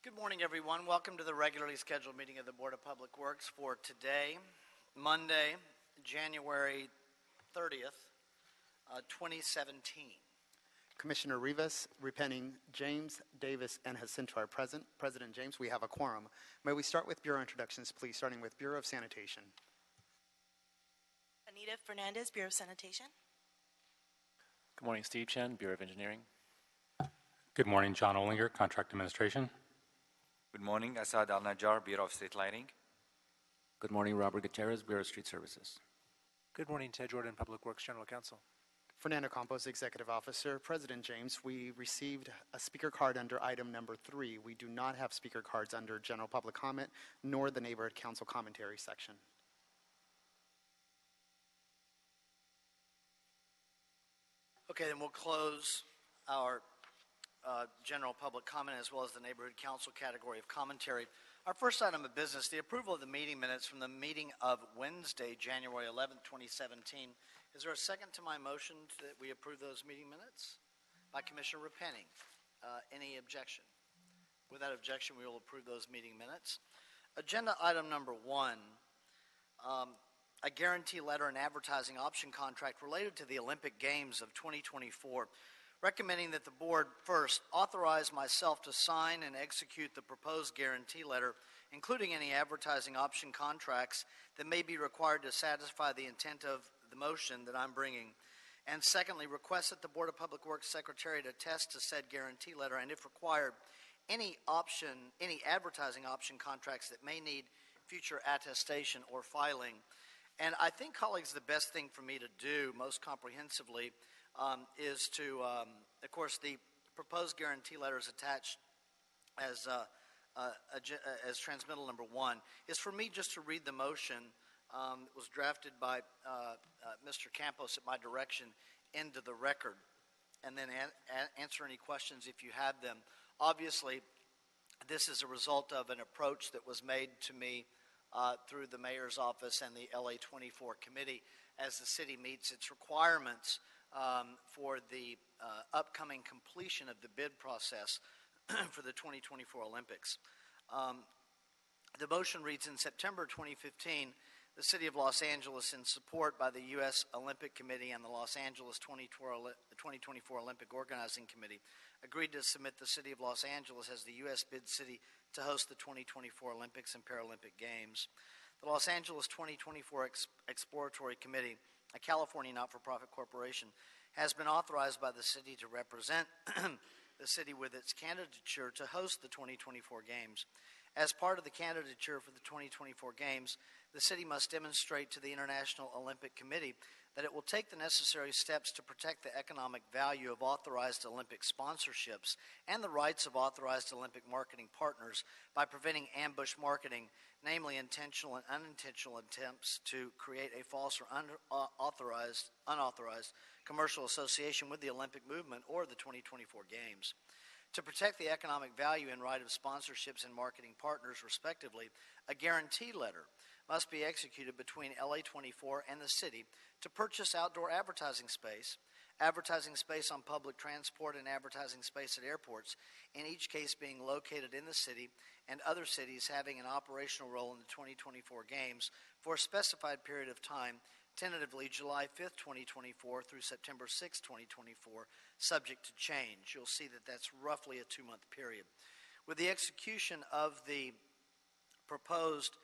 Good morning, everyone. Welcome to the regularly scheduled meeting of the Board of Public Works for today, Monday, January 30th, 2017. Commissioner Rivas, Repenning, James, Davis, and Jacinto are present. President James, we have a quorum. May we start with Bureau introductions, please, starting with Bureau of Sanitation. Anita Fernandez, Bureau of Sanitation. Good morning, Steve Chen, Bureau of Engineering. Good morning, John Olinger, Contract Administration. Good morning, Asad Al-Najjar, Bureau of State Lighting. Good morning, Robert Gutierrez, Bureau of Street Services. Good morning, Ted Jordan, Public Works General Counsel. Fernando Campos, Executive Officer. President James, we received a speaker card under item number 3. We do not have speaker cards under general public comment, nor the Neighborhood Council commentary section. Okay, then we'll close our general public comment as well as the Neighborhood Council category of commentary. Our first item of business, the approval of the meeting minutes from the meeting of Wednesday, January 11th, 2017. Is there a second to my motion that we approve those meeting minutes? By Commissioner Repenning. Any objection? Without objection, we will approve those meeting minutes. Agenda item number 1, a guarantee letter and advertising option contract related to the Olympic Games of 2024. Recommending that the board first authorize myself to sign and execute the proposed guarantee letter, including any advertising option contracts that may be required to satisfy the intent of the motion that I'm bringing. And secondly, request that the Board of Public Works Secretary attest to said guarantee letter, and if required, any advertising option contracts that may need future attestation or filing. And I think, colleagues, the best thing for me to do most comprehensively is to, of course, the proposed guarantee letter is attached as transmittal number 1, is for me just to read the motion. It was drafted by Mr. Campos at my direction into the record, and then answer any questions if you have them. Obviously, this is a result of an approach that was made to me through the mayor's office and the LA24 committee as the city meets its requirements for the upcoming completion of the bid process for the 2024 Olympics. The motion reads, in September 2015, the City of Los Angeles, in support by the U.S. Olympic Committee and the Los Angeles 2024 Olympic Organizing Committee, agreed to submit the City of Los Angeles as the U.S. bid city to host the 2024 Olympics and Paralympic Games. The Los Angeles 2024 Exploratory Committee, a California not-for-profit corporation, has been authorized by the city to represent the city with its candidature to host the 2024 Games. As part of the candidature for the 2024 Games, the city must demonstrate to the International Olympic Committee that it will take the necessary steps to protect the economic value of authorized Olympic sponsorships and the rights of authorized Olympic marketing partners by preventing ambush marketing, namely intentional and unintentional attempts to create a false or unauthorized commercial association with the Olympic movement or the 2024 Games. To protect the economic value and right of sponsorships and marketing partners, respectively, a guarantee letter must be executed between LA24 and the city to purchase outdoor advertising space on public transport, and advertising space at airports, in each case being located in the city and other cities having an operational role in the 2024 Games for a specified period of time, tentatively July 5th, 2024 through September 6th, 2024, subject to change. You'll see that that's roughly a 2-month period. With the execution of the proposed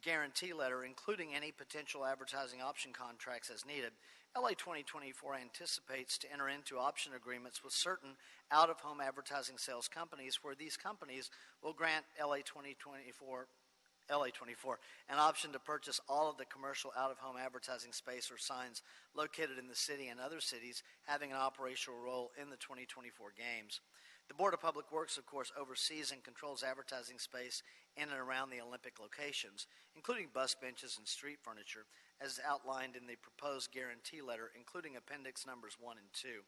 guarantee letter, including any potential advertising option contracts as needed, LA 2024 anticipates to enter into option agreements with certain out-of-home advertising sales companies, where these companies will grant LA 24 an option to purchase all of the commercial out-of-home advertising space or signs located in the city and other cities having an operational role in the 2024 Games. The Board of Public Works, of course, oversees and controls advertising space in and around the Olympic locations, including bus benches and street furniture, as outlined in the proposed guarantee letter, including appendix numbers 1 and 2.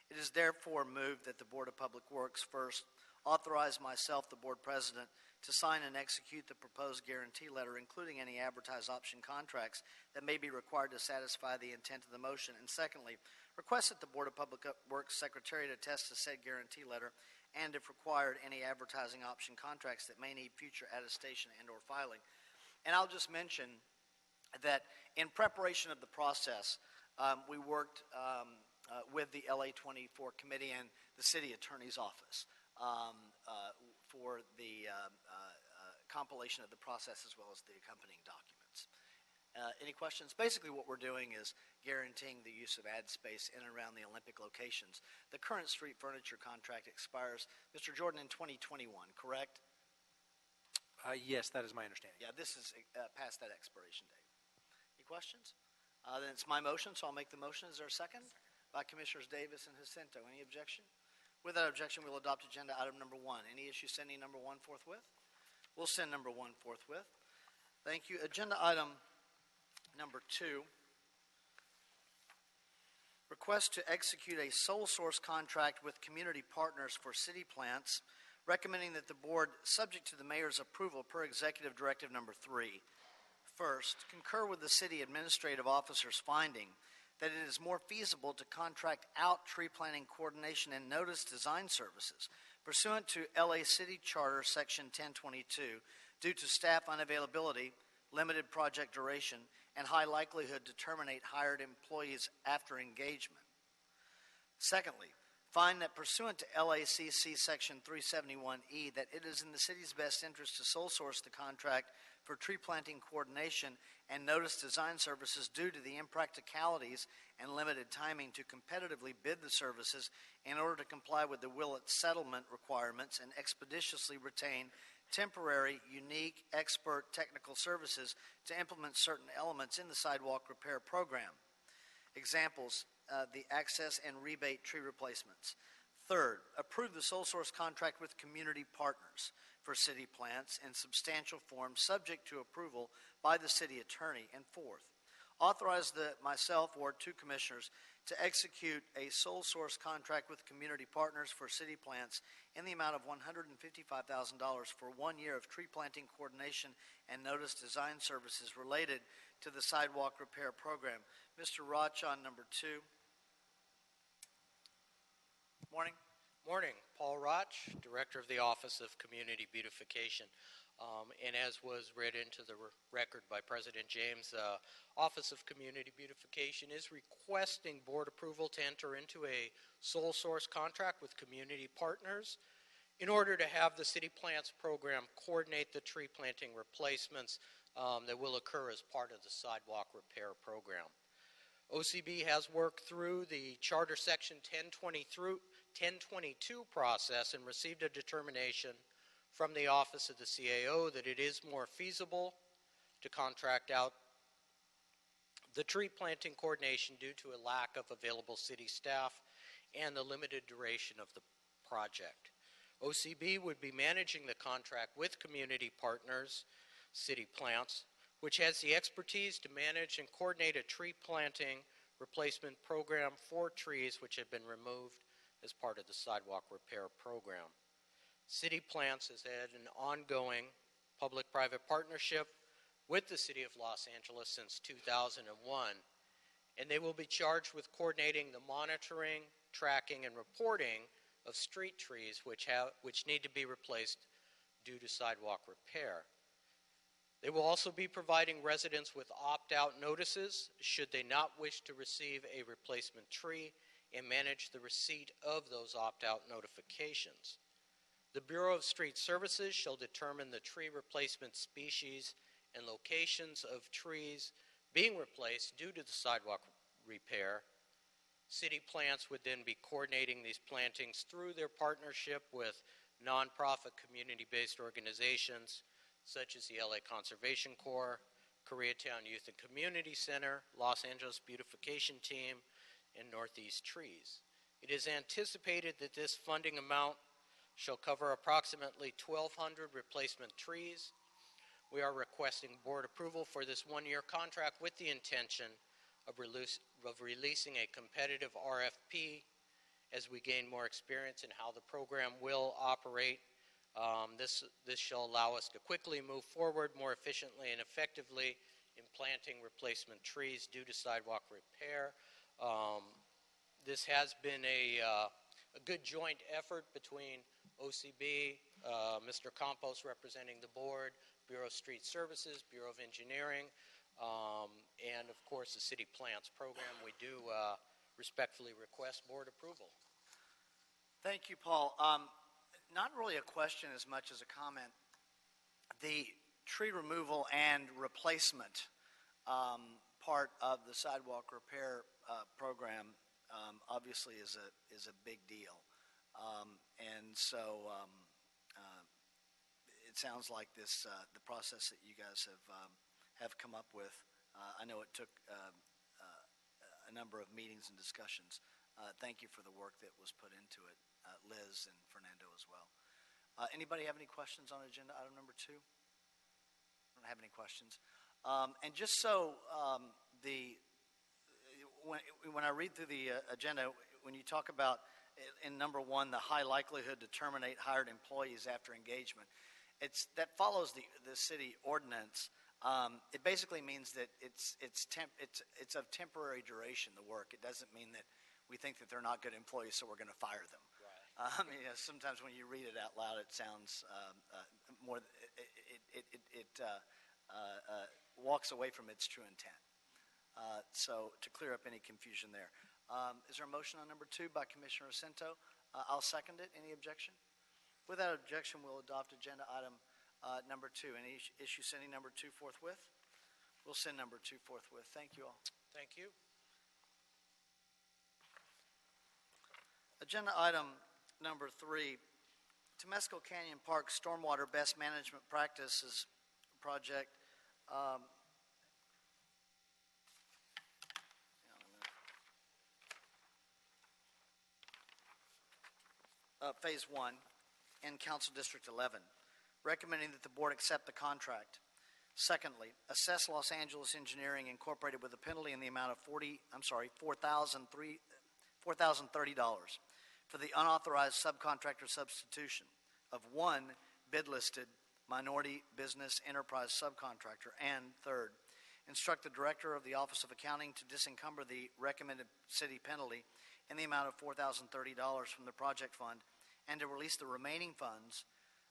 It is therefore moved that the Board of Public Works first authorize myself, the board president, to sign and execute the proposed guarantee letter, including any advertised option contracts that may be required to satisfy the intent of the motion, and secondly, request that the Board of Public Works Secretary attest to said guarantee letter, and if required, any advertising option contracts that may need future attestation and/or filing. And I'll just mention that in preparation of the process, we worked with the LA24 committee and the city attorney's office for the compilation of the process as well as the accompanying documents. Any questions? Basically what we're doing is guaranteeing the use of ad space in and around the Olympic locations. The current street furniture contract expires, Mr. Jordan, in 2021, correct? Yes, that is my understanding. Yeah, this is past that expiration date. Any questions? Then it's my motion, so I'll make the motion. Is there a second? By Commissioners Davis and Jacinto. Any objection? With that objection, we'll adopt agenda item number 1. Any issue sending number 1 forthwith? We'll send number 1 forthwith. Thank you. Agenda item number 2. Request to execute a sole source contract with community partners for city plants, recommending that the board, subject to the mayor's approval per executive directive number 3, first, concur with the city administrative officer's finding that it is more feasible to contract out tree planting coordination and notice design services pursuant to LA City Charter Section 1022 due to staff unavailability, limited project duration, and high likelihood to terminate hired employees after engagement. Secondly, find that pursuant to LACC Section 371E that it is in the city's best interest to sole source the contract for tree planting coordination and notice design services due to the impracticalities and limited timing to competitively bid the services in order to comply with the Willett settlement requirements and expeditiously retain temporary, unique, expert technical services to implement certain elements in the sidewalk repair program. Examples, the access and rebate tree replacements. Third, approve the sole source contract with community partners for city plants in substantial form subject to approval by the city attorney. And fourth, authorize myself or 2 commissioners to execute a sole source contract with community partners for city plants in the amount of $155,000 for 1 year of tree planting coordination and notice design services related to the sidewalk repair program. Mr. Roch on number 2. Morning. Morning. Paul Roch, Director of the Office of Community Beautification. And as was read into the record by President James, Office of Community Beautification is requesting board approval to enter into a sole source contract with community partners in order to have the City Plants program coordinate the tree planting replacements that will occur as part of the sidewalk repair program. OCB has worked through the Charter Section 1022 process and received a determination from the Office of the CAO that it is more feasible to contract out the tree planting coordination due to a lack of available city staff and the limited duration of the project. OCB would be managing the contract with community partners, City Plants, which has the expertise to manage and coordinate a tree planting replacement program for trees which have been removed as part of the sidewalk repair program. City Plants has had an ongoing public-private partnership with the City of Los Angeles since 2001, and they will be charged with coordinating the monitoring, tracking, and reporting of street trees which need to be replaced due to sidewalk repair. They will also be providing residents with opt-out notices should they not wish to receive a replacement tree and manage the receipt of those opt-out notifications. The Bureau of Street Services shall determine the tree replacement species and locations of trees being replaced due to the sidewalk repair. City Plants would then be coordinating these plantings through their partnership with nonprofit community-based organizations such as the LA Conservation Corps, Koreatown Youth and Community Center, Los Angeles Beautification Team, and Northeast Trees. It is anticipated that this funding amount shall cover approximately 1,200 replacement trees. We are requesting board approval for this 1-year contract with the intention of releasing a competitive RFP as we gain more experience in how the program will operate. This shall allow us to quickly move forward more efficiently and effectively in planting replacement trees due to sidewalk repair. This has been a good joint effort between OCB, Mr. Campos representing the board, Bureau of Street Services, Bureau of Engineering, and of course the City Plants Program. We do respectfully request board approval. Thank you, Paul. Not really a question as much as a comment. The tree removal and replacement part of the sidewalk repair program obviously is a big deal, and so it sounds like this the process that you guys have come up with. I know it took a number of meetings and discussions. Thank you for the work that was put into it, Liz and Fernando as well. Anybody have any questions on agenda item number 2? I don't have any questions. And just so when I read through the agenda, when you talk about in number 1, the high likelihood to terminate hired employees after engagement, that follows the city ordinance. It basically means that it's of temporary duration, the work. It doesn't mean that we think that they're not good employees, so we're going to fire them. Right. Sometimes when you read it out loud, it sounds more. It walks away from its true intent. So to clear up any confusion there, is there a motion on number 2 by Commissioner Ascento? I'll second it. Any objection? Without objection, we'll adopt agenda item number 2. Any issue sending number 2 forthwith? We'll send number 2 forthwith. Thank you all. Thank you. Agenda item number 3, Temescal Canyon Park Stormwater Best Management Practices Project. Phase 1 in Council District 11, recommending that the board accept the contract. Secondly, assess Los Angeles Engineering Incorporated with a penalty in the amount of $4,030 for the unauthorized subcontractor substitution of one bid-listed minority business enterprise subcontractor. And third, instruct the Director of the Office of Accounting to disencumber the recommended city penalty in the amount of $4,030 from the project fund and to release the remaining funds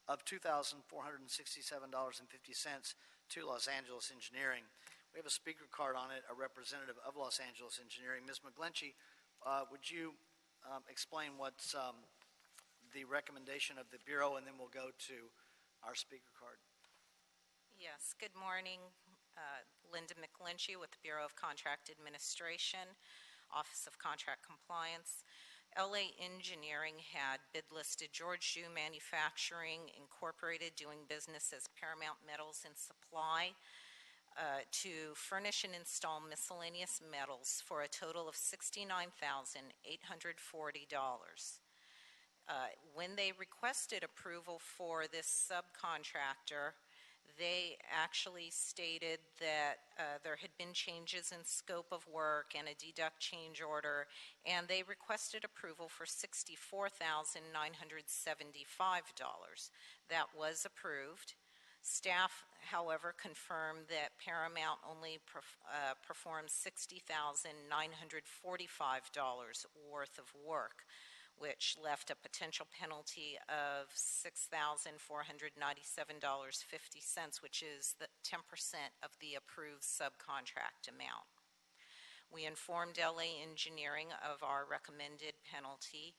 of $2,467.50 to Los Angeles Engineering. We have a speaker card on it, a representative of Los Angeles Engineering. Ms. McGlinchey, would you explain what's the recommendation of the Bureau, and then we'll go to our speaker card. Yes, good morning. Linda McGlinchey with the Bureau of Contract Administration, Office of Contract Compliance. LA Engineering had bid listed George Jew Manufacturing Incorporated, doing business as Paramount Metals and Supply, to furnish and install miscellaneous metals for a total of $69,840. When they requested approval for this subcontractor, they actually stated that there had been changes in scope of work and a deduct change order, and they requested approval for $64,975. That was approved. Staff, however, confirmed that Paramount only performed $60,945 worth of work, which left a potential penalty of $6,497.50, which is the 10% of the approved subcontract amount. We informed LA Engineering of our recommended penalty.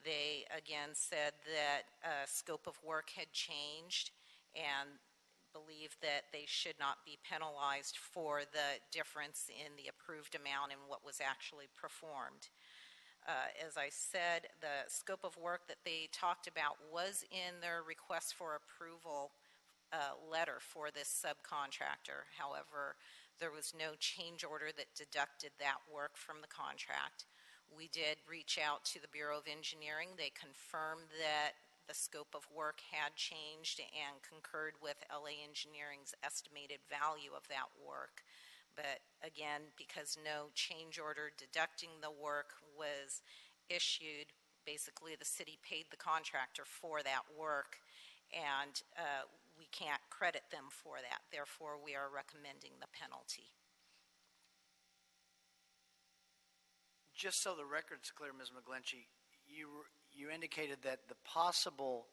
They again said that scope of work had changed and believed that they should not be penalized for the difference in the approved amount and what was actually performed. As I said, the scope of work that they talked about was in their request for approval letter for this subcontractor. However, there was no change order that deducted that work from the contract. We did reach out to the Bureau of Engineering. They confirmed that the scope of work had changed and concurred with LA Engineering's estimated value of that work. But again, because no change order deducting the work was issued, basically the city paid the contractor for that work, and we can't credit them for that. Therefore, we are recommending the penalty. Just so the record's clear, Ms. McGlinchey, you indicated that the possible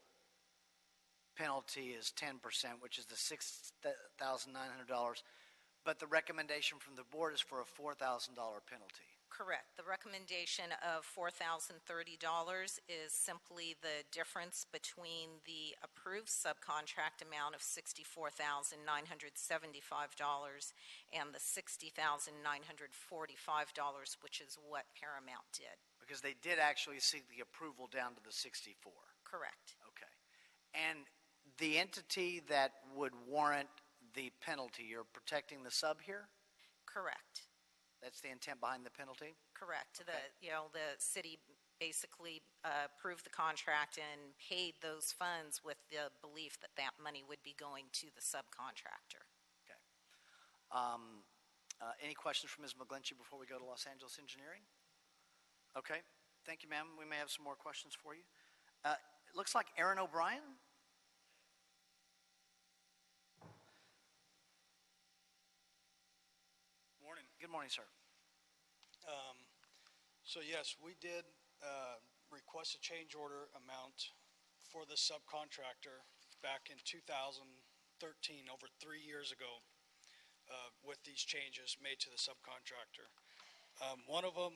penalty is 10%, which is the $6,900, but the recommendation from the board is for a $4,000 penalty. Correct. The recommendation of $4,030 is simply the difference between the approved subcontract amount of $64,975 and the $60,945, which is what Paramount did. Because they did actually seek the approval down to the 64. Correct. Okay. And the entity that would warrant the penalty, you're protecting the sub here? Correct. That's the intent behind the penalty? Correct. Okay. The city basically approved the contract and paid those funds with the belief that that money would be going to the subcontractor. Okay. Any questions from Ms. McGlinchey before we go to Los Angeles Engineering? Okay. Thank you, ma'am. We may have some more questions for you. It looks like Aaron O'Brien. Morning. Good morning, sir. So yes, we did request a change order amount for the subcontractor back in 2013, over 3 years ago, with these changes made to the subcontractor. One of them,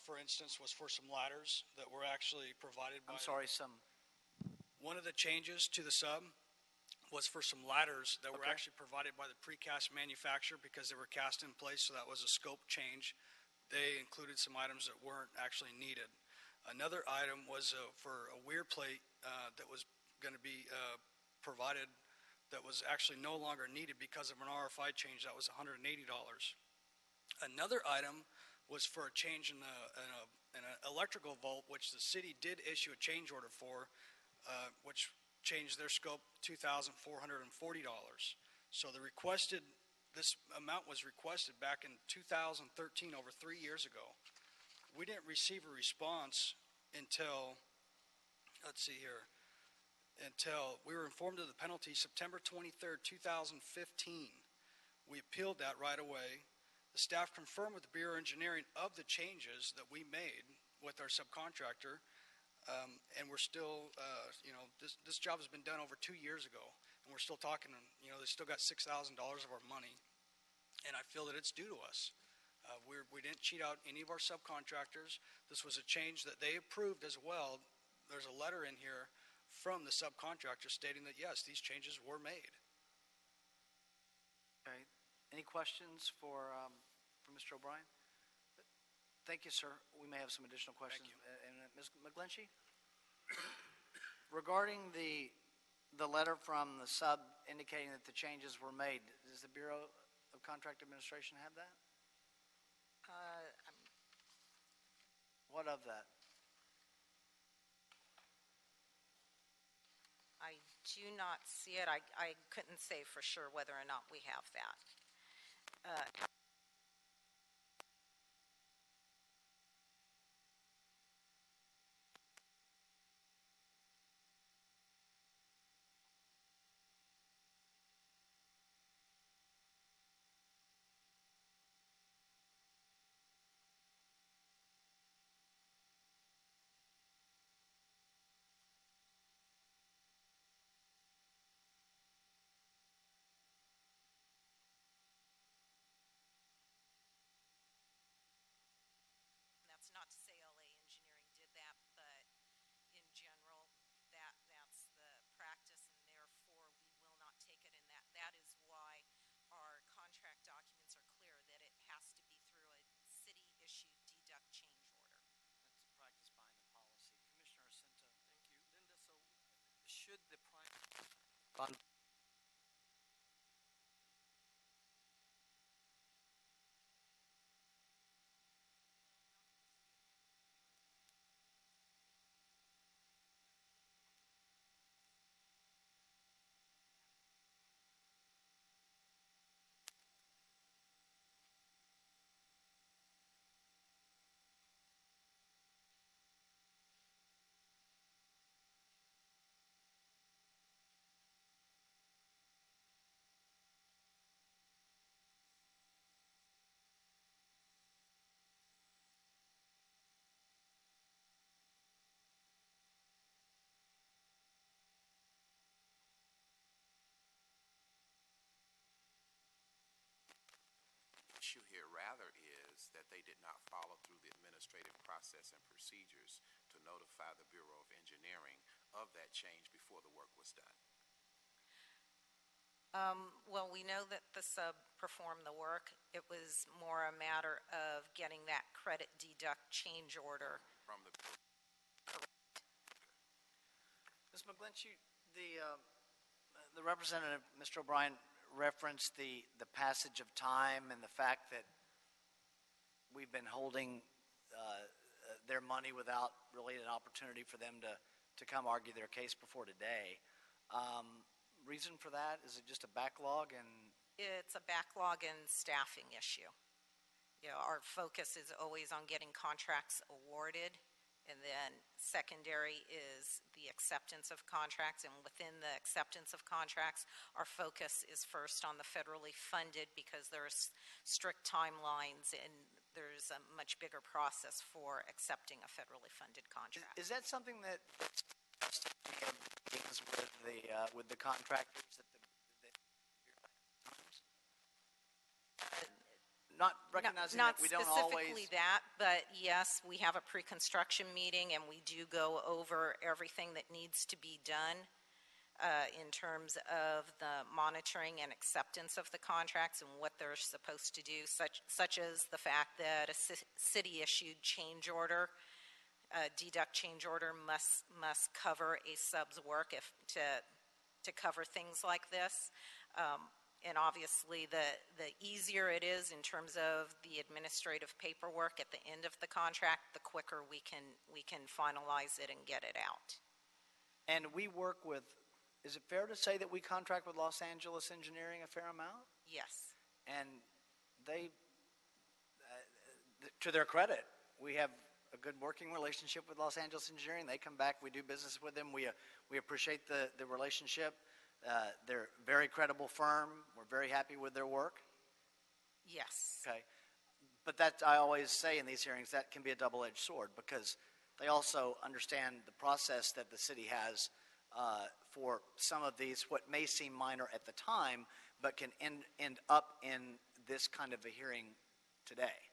for instance, was for some ladders that were actually provided by... One of the changes to the sub was for some ladders that were actually provided by the precast manufacturer because they were cast in place, so that was a scope change. They included some items that weren't actually needed. Another item was for a weir plate that was going to be provided that was actually no longer needed because of an RFI change. That was $180. Another item was for a change in an electrical vault, which the city did issue a change order for, which changed their scope $2,440. So this amount was requested back in 2013, over 3 years ago. We didn't receive a response until, until we were informed of the penalty September 23rd, 2015. We appealed that right away. The staff confirmed with the Bureau of Engineering of the changes that we made with our subcontractor, and we're still, this job has been done over 2 years ago, and we're still talking, they still got $6,000 of our money, and I feel that it's due to us. We didn't cheat out any of our subcontractors. This was a change that they approved as well. There's a letter in here from the subcontractor stating that, yes, these changes were made. Okay. Any questions for Mr. O'Brien? Thank you, sir. We may have some additional questions. And Ms. McGlinchey? Regarding the letter from the sub indicating that the changes were made, does the Bureau of Contract Administration have that? What of that? I do not see it. I couldn't say for sure whether or not we have that. That's not to say LA Engineering did that, but in general, that's the practice, and therefore we will not take it. And that is why our contract documents are clear that it has to be through a city-issued deduct change order. That's the practice behind the policy. Commissioner Cinta. Thank you. Linda, so should the prime... issue here rather is that they did not follow through the administrative process and procedures to notify the Bureau of Engineering of that change before the work was done. Well, we know that the sub performed the work. It was more a matter of getting that credit deduct change order. From the Ms. McGlinchey, the representative, Mr. O'Brien, referenced the passage of time and the fact that we've been holding their money without really an opportunity for them to come argue their case before today. Reason for that? Is it just a backlog? And It's a backlog and staffing issue. You know, our focus is always on getting contracts awarded, and then secondary is the acceptance of contracts, and within the acceptance of contracts, our focus is first on the federally funded because there's strict timelines and there's a much bigger process for accepting a federally funded contract. is that something that deals with the contractors not recognizing Not that we don't specifically always that, but yes, we have a pre-construction meeting and we do go over everything that needs to be done in terms of the monitoring and acceptance of the contracts and what they're supposed to do, such as the fact that a city-issued change order, a deduct change order must cover a sub's work to cover things like this. And obviously, the easier it is in terms of the administrative paperwork at the end of the contract, the quicker we can finalize it and get it out. and we work with, is it fair to say that we contract with Los Angeles Engineering a fair amount? Yes. And they, to their credit, we have a good working relationship with Los Angeles Engineering. They come back, we do business with them. We appreciate the relationship. They're a very credible firm. We're very happy with their work. Yes. Okay. But that, I always say in these hearings, that can be a double-edged sword because they also understand the process that the city has for some of these, what may seem minor at the time, but can end up in this kind of a hearing today.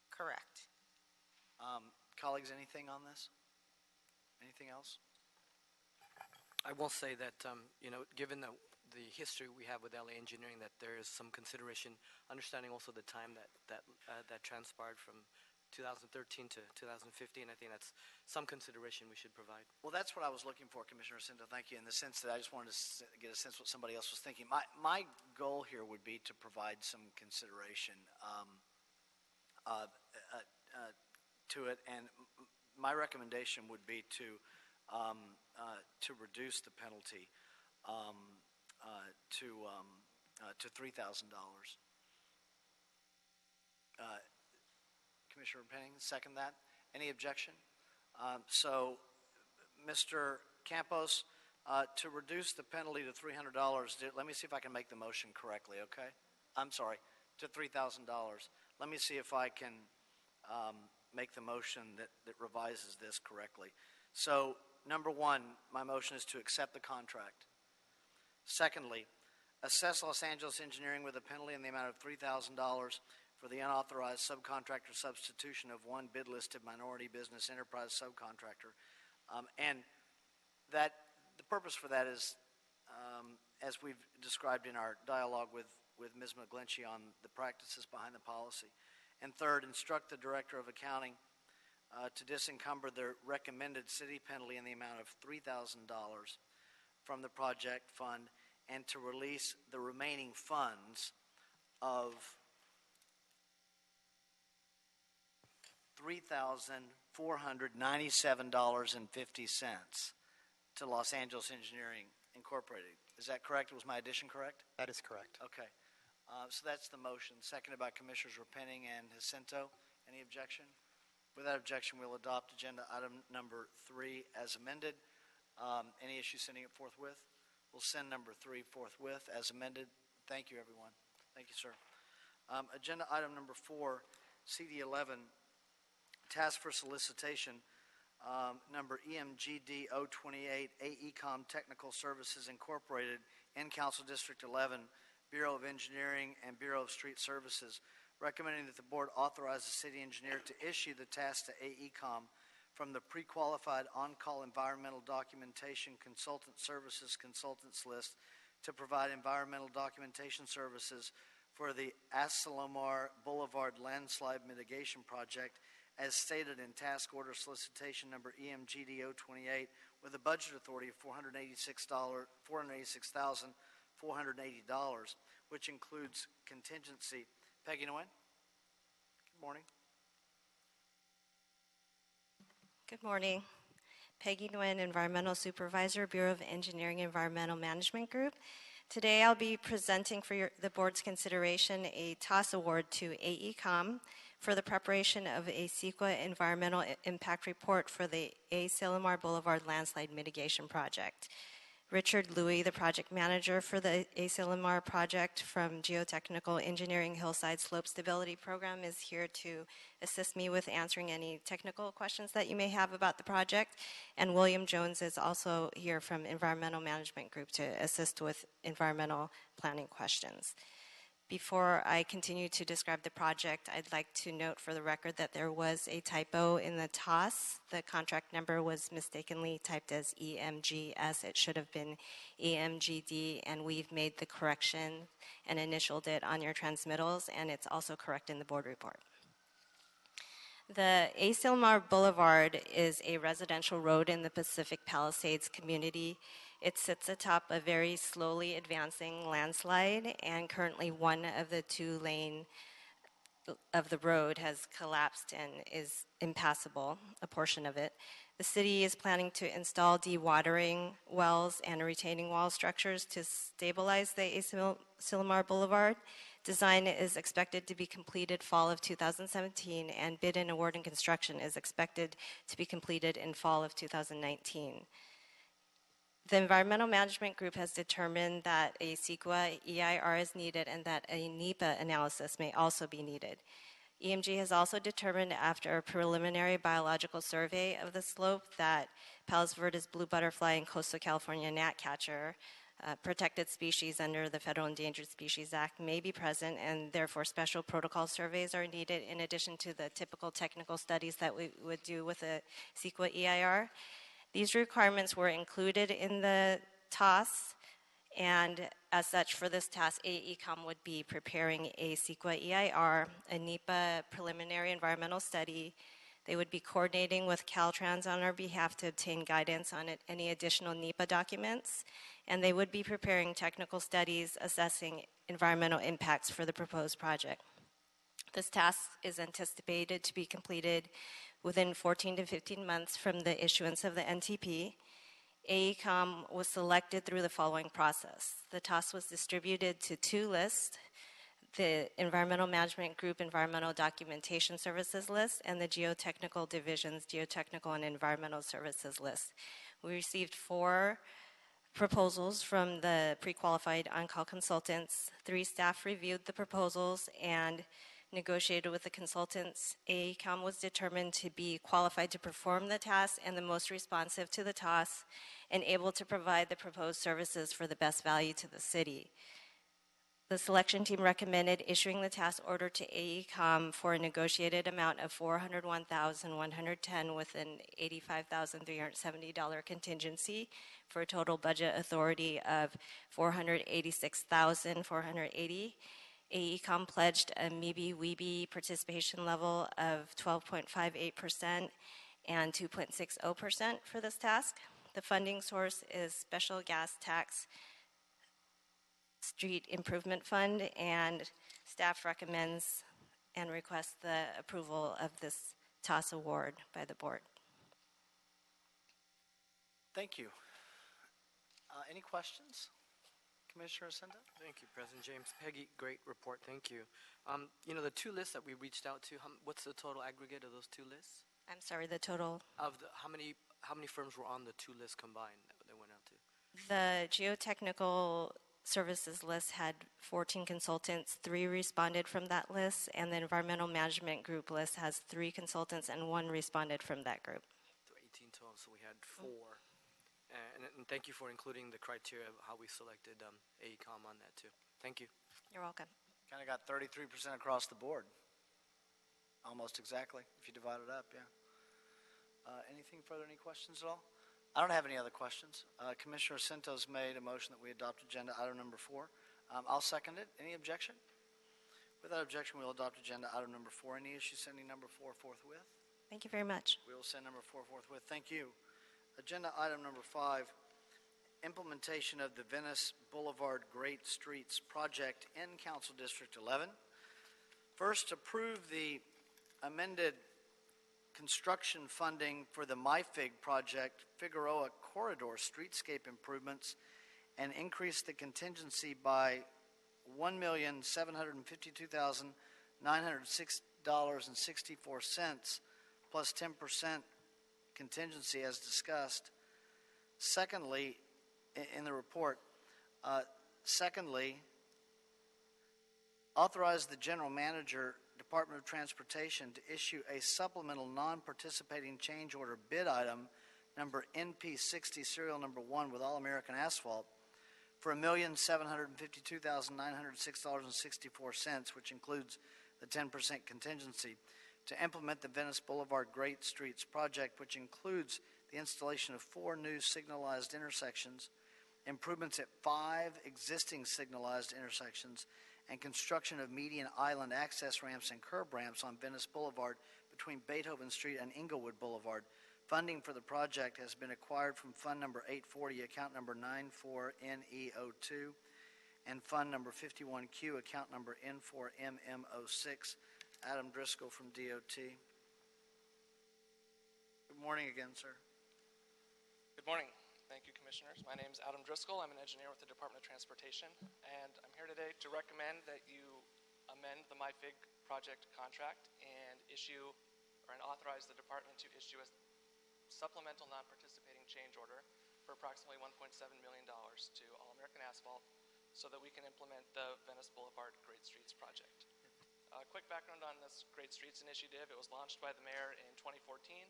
Correct. Colleagues, anything on this? Anything else? I will say that, given the history we have with LA Engineering, that there is some consideration, understanding also the time that transpired from 2013 to 2015. I think that's some consideration we should provide. Well, that's what I was looking for, Commissioner Cinto. Thank you. In the sense that I just wanted to get a sense what somebody else was thinking. My goal here would be to provide some consideration to it, and my recommendation would be to reduce the penalty to $3,000. Commissioner Penning, second that. Any objection? So, Mr. Campos, to reduce the penalty to $300, let me see if I can make the motion correctly, okay? I'm sorry, to $3,000. Let me see if I can make the motion that revises this correctly. So, number one, my motion is to accept the contract. Secondly, assess Los Angeles Engineering with a penalty in the amount of $3,000 for the unauthorized subcontractor substitution of one bid-listed minority business enterprise subcontractor. And that the purpose for that is, as we've described in our dialogue with Ms. McGlinchey on the practices behind the policy. And third, instruct the Director of Accounting to disencumber the recommended city penalty in the amount of $3,000 from the project fund and to release the remaining funds of $3,497.50 to Los Angeles Engineering Incorporated. Is that correct? Was my addition correct? That is correct. Okay. So that's the motion, seconded by Commissioners Repenning and Jacinto. Any objection? Without objection, we'll adopt agenda item number 3 as amended. Any issue sending it forthwith? We'll send number 3 forthwith as amended. Thank you, everyone. Thank you, sir. Agenda item number 4, CD11, task for solicitation, number EMGD 028, AECOM Technical Services Incorporated in Council District 11, Bureau of Engineering, and Bureau of Street Services, recommending that the board authorize the city engineer to issue the task to AECom from the pre-qualified on-call environmental documentation consultant services consultants list to provide environmental documentation services for the Asilomar Boulevard landslide mitigation project as stated in task order solicitation number EMGDO 28 with a budget authority of $486,480, which includes contingency. Peggy Nguyen? Good morning. Good morning. Peggy Nguyen, Environmental Supervisor, Bureau of Engineering Environmental Management Group. Today I'll be presenting for the board's consideration a TOS award to AECom for the preparation of a CEQA environmental impact report for the Asilomar Boulevard landslide mitigation project. Richard Louie, the project manager for the Asilomar project from Geotechnical Engineering Hillside Slope Stability Program, is here to assist me with answering any technical questions that you may have about the project. And William Jones is also here from Environmental Management Group to assist with environmental planning questions. Before I continue to describe the project, I'd like to note for the record that there was a typo in the TOS. The contract number was mistakenly typed as EMGS. It should have been EMGD, and we've made the correction and initialed it on your transmittals, and it's also correct in the board report. The Asilomar Boulevard is a residential road in the Pacific Palisades community. It sits atop a very slowly advancing landslide, and currently one of the two lane of the road has collapsed and is impassable, a portion of it. The city is planning to install dewatering wells and retaining wall structures to stabilize the Asilomar Boulevard. Design is expected to be completed fall of 2017, and bid and award and construction is expected to be completed in fall of 2019. The Environmental Management Group has determined that a CEQA EIR is needed and that a NEPA analysis may also be needed. EMG has also determined after a preliminary biological survey of the slope that Palos Verdes blue butterfly and coastal California gnatcatcher, protected species under the Federal Endangered Species Act, may be present, and therefore special protocol surveys are needed in addition to the typical technical studies that we would do with a CEQA EIR. These requirements were included in the TOS, and as such, for this task, AECom would be preparing a CEQA EIR, a NEPA preliminary environmental study. They would be coordinating with Caltrans on our behalf to obtain guidance on any additional NEPA documents, and they would be preparing technical studies assessing environmental impacts for the proposed project. This task is anticipated to be completed within 14 to 15 months from the issuance of the NTP. AECom was selected through the following process. The TOS was distributed to two lists, the Environmental Management Group Environmental Documentation Services list and the Geotechnical Division's Geotechnical and Environmental Services list. We received 4 proposals from the pre-qualified on-call consultants. 3 staff reviewed the proposals and negotiated with the consultants. AECom was determined to be qualified to perform the task and the most responsive to the task and able to provide the proposed services for the best value to the city. The selection team recommended issuing the task order to AECom for a negotiated amount of $401,110 with an $85,370 contingency for a total budget authority of $486,480. AECom pledged a MEBI-WEBI participation level of 12.58% and 2.60% for this task. The funding source is Special Gas Tax Street Improvement Fund, and staff recommends and requests the approval of this TOS award by the board. Thank you. Any questions? Commissioner Ascenda? Thank you, President James. Peggy, great report. Thank you. You know, the 2 lists that we reached out to, what's the total aggregate of those 2 lists? I'm sorry, the total? Of the, how many firms were on the 2 lists combined that they went out to? The Geotechnical Services list had 14 consultants. 3 responded from that list, and the Environmental Management Group list has 3 consultants, and 1 responded from that group. So 18 total, so we had 4. And thank you for including the criteria of how we selected AECom on that too. Thank you. You're welcome. Kind of got 33% across the board. Almost exactly, if you divide it up, yeah. Anything further, any questions at all? I don't have any other questions. Commissioner Santos made a motion that we adopt agenda item number 4. I'll second it. Any objection? Without objection, we'll adopt agenda item number 4. Any issue sending number 4 forthwith? Thank you very much. We will send number 4 forthwith. Thank you. Agenda item number 5, implementation of the Venice Boulevard Great Streets project in Council District 11. First, approve the amended construction funding for the MyFig project, Figueroa Corridor Streetscape Improvements, and increase the contingency by $1,752,906.64 plus 10% contingency as discussed. Secondly, in the report, authorize the general manager, Department of Transportation, to issue a supplemental non-participating change order bid item number NP60 serial number 1 with All American Asphalt for $1,752,906.64, which includes the 10% contingency, to implement the Venice Boulevard Great Streets project, which includes the installation of 4 new signalized intersections, improvements at 5 existing signalized intersections, and construction of median island access ramps and curb ramps on Venice Boulevard between Beethoven Street and Inglewood Boulevard. Funding for the project has been acquired from Fund Number 840, Account Number 94NE02, and Fund Number 51Q, Account Number N4MM06. Adam Driscoll from DOT. Good morning again, sir. Good morning. Thank you, Commissioners. My name is Adam Driscoll. I'm an engineer with the Department of Transportation, and I'm here today to recommend that you amend the MyFig project contract and authorize the department to issue a supplemental non-participating change order for approximately $1.7 million to All American Asphalt so that we can implement the Venice Boulevard Great Streets project. A quick background on this Great Streets Initiative. It was launched by the mayor in 2014,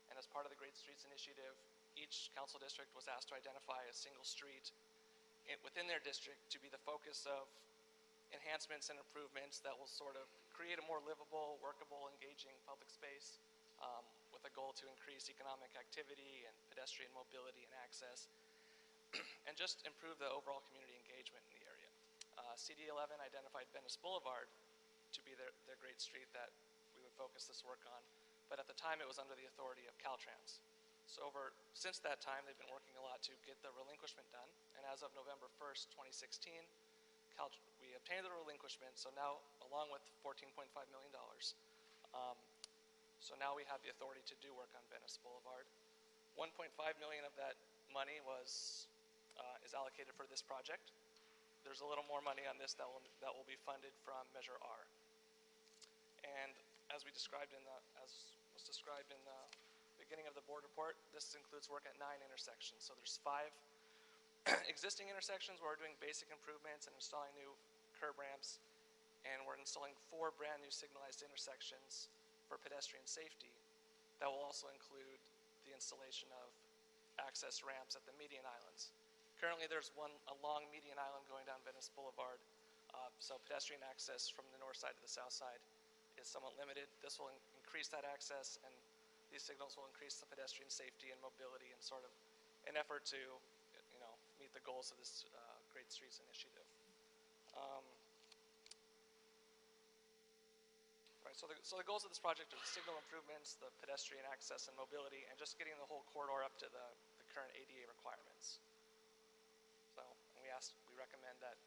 and as part of the Great Streets Initiative, each council district was asked to identify a single street within their district to be the focus of enhancements and improvements that will sort of create a more livable, workable, engaging public space with a goal to increase economic activity and pedestrian mobility and access and just improve the overall community engagement in the area. CD11 identified Venice Boulevard to be their great street that we would focus this work on, but at the time it was under the authority of Caltrans. So since that time, they've been working a lot to get the relinquishment done, and as of November 1st, 2016, we obtained the relinquishment, so now, along with $14.5 million, so now we have the authority to do work on Venice Boulevard. $1.5 million of that money is allocated for this project. There's a little more money on this that will be funded from Measure R. And as was described in the beginning of the board report, this includes work at 9 intersections. So there's 5 existing intersections where we're doing basic improvements and installing new curb ramps, and we're installing 4 brand new signalized intersections for pedestrian safety. That will also include the installation of access ramps at the median islands. Currently there's a long median island going down Venice Boulevard, so pedestrian access from the north side to the south side is somewhat limited. This will increase that access, and these signals will increase the pedestrian safety and mobility in sort of an effort to, meet the goals of this Great Streets Initiative. So the goals of this project are the signal improvements, the pedestrian access and mobility, and just getting the whole corridor up to the current ADA requirements. So we recommend that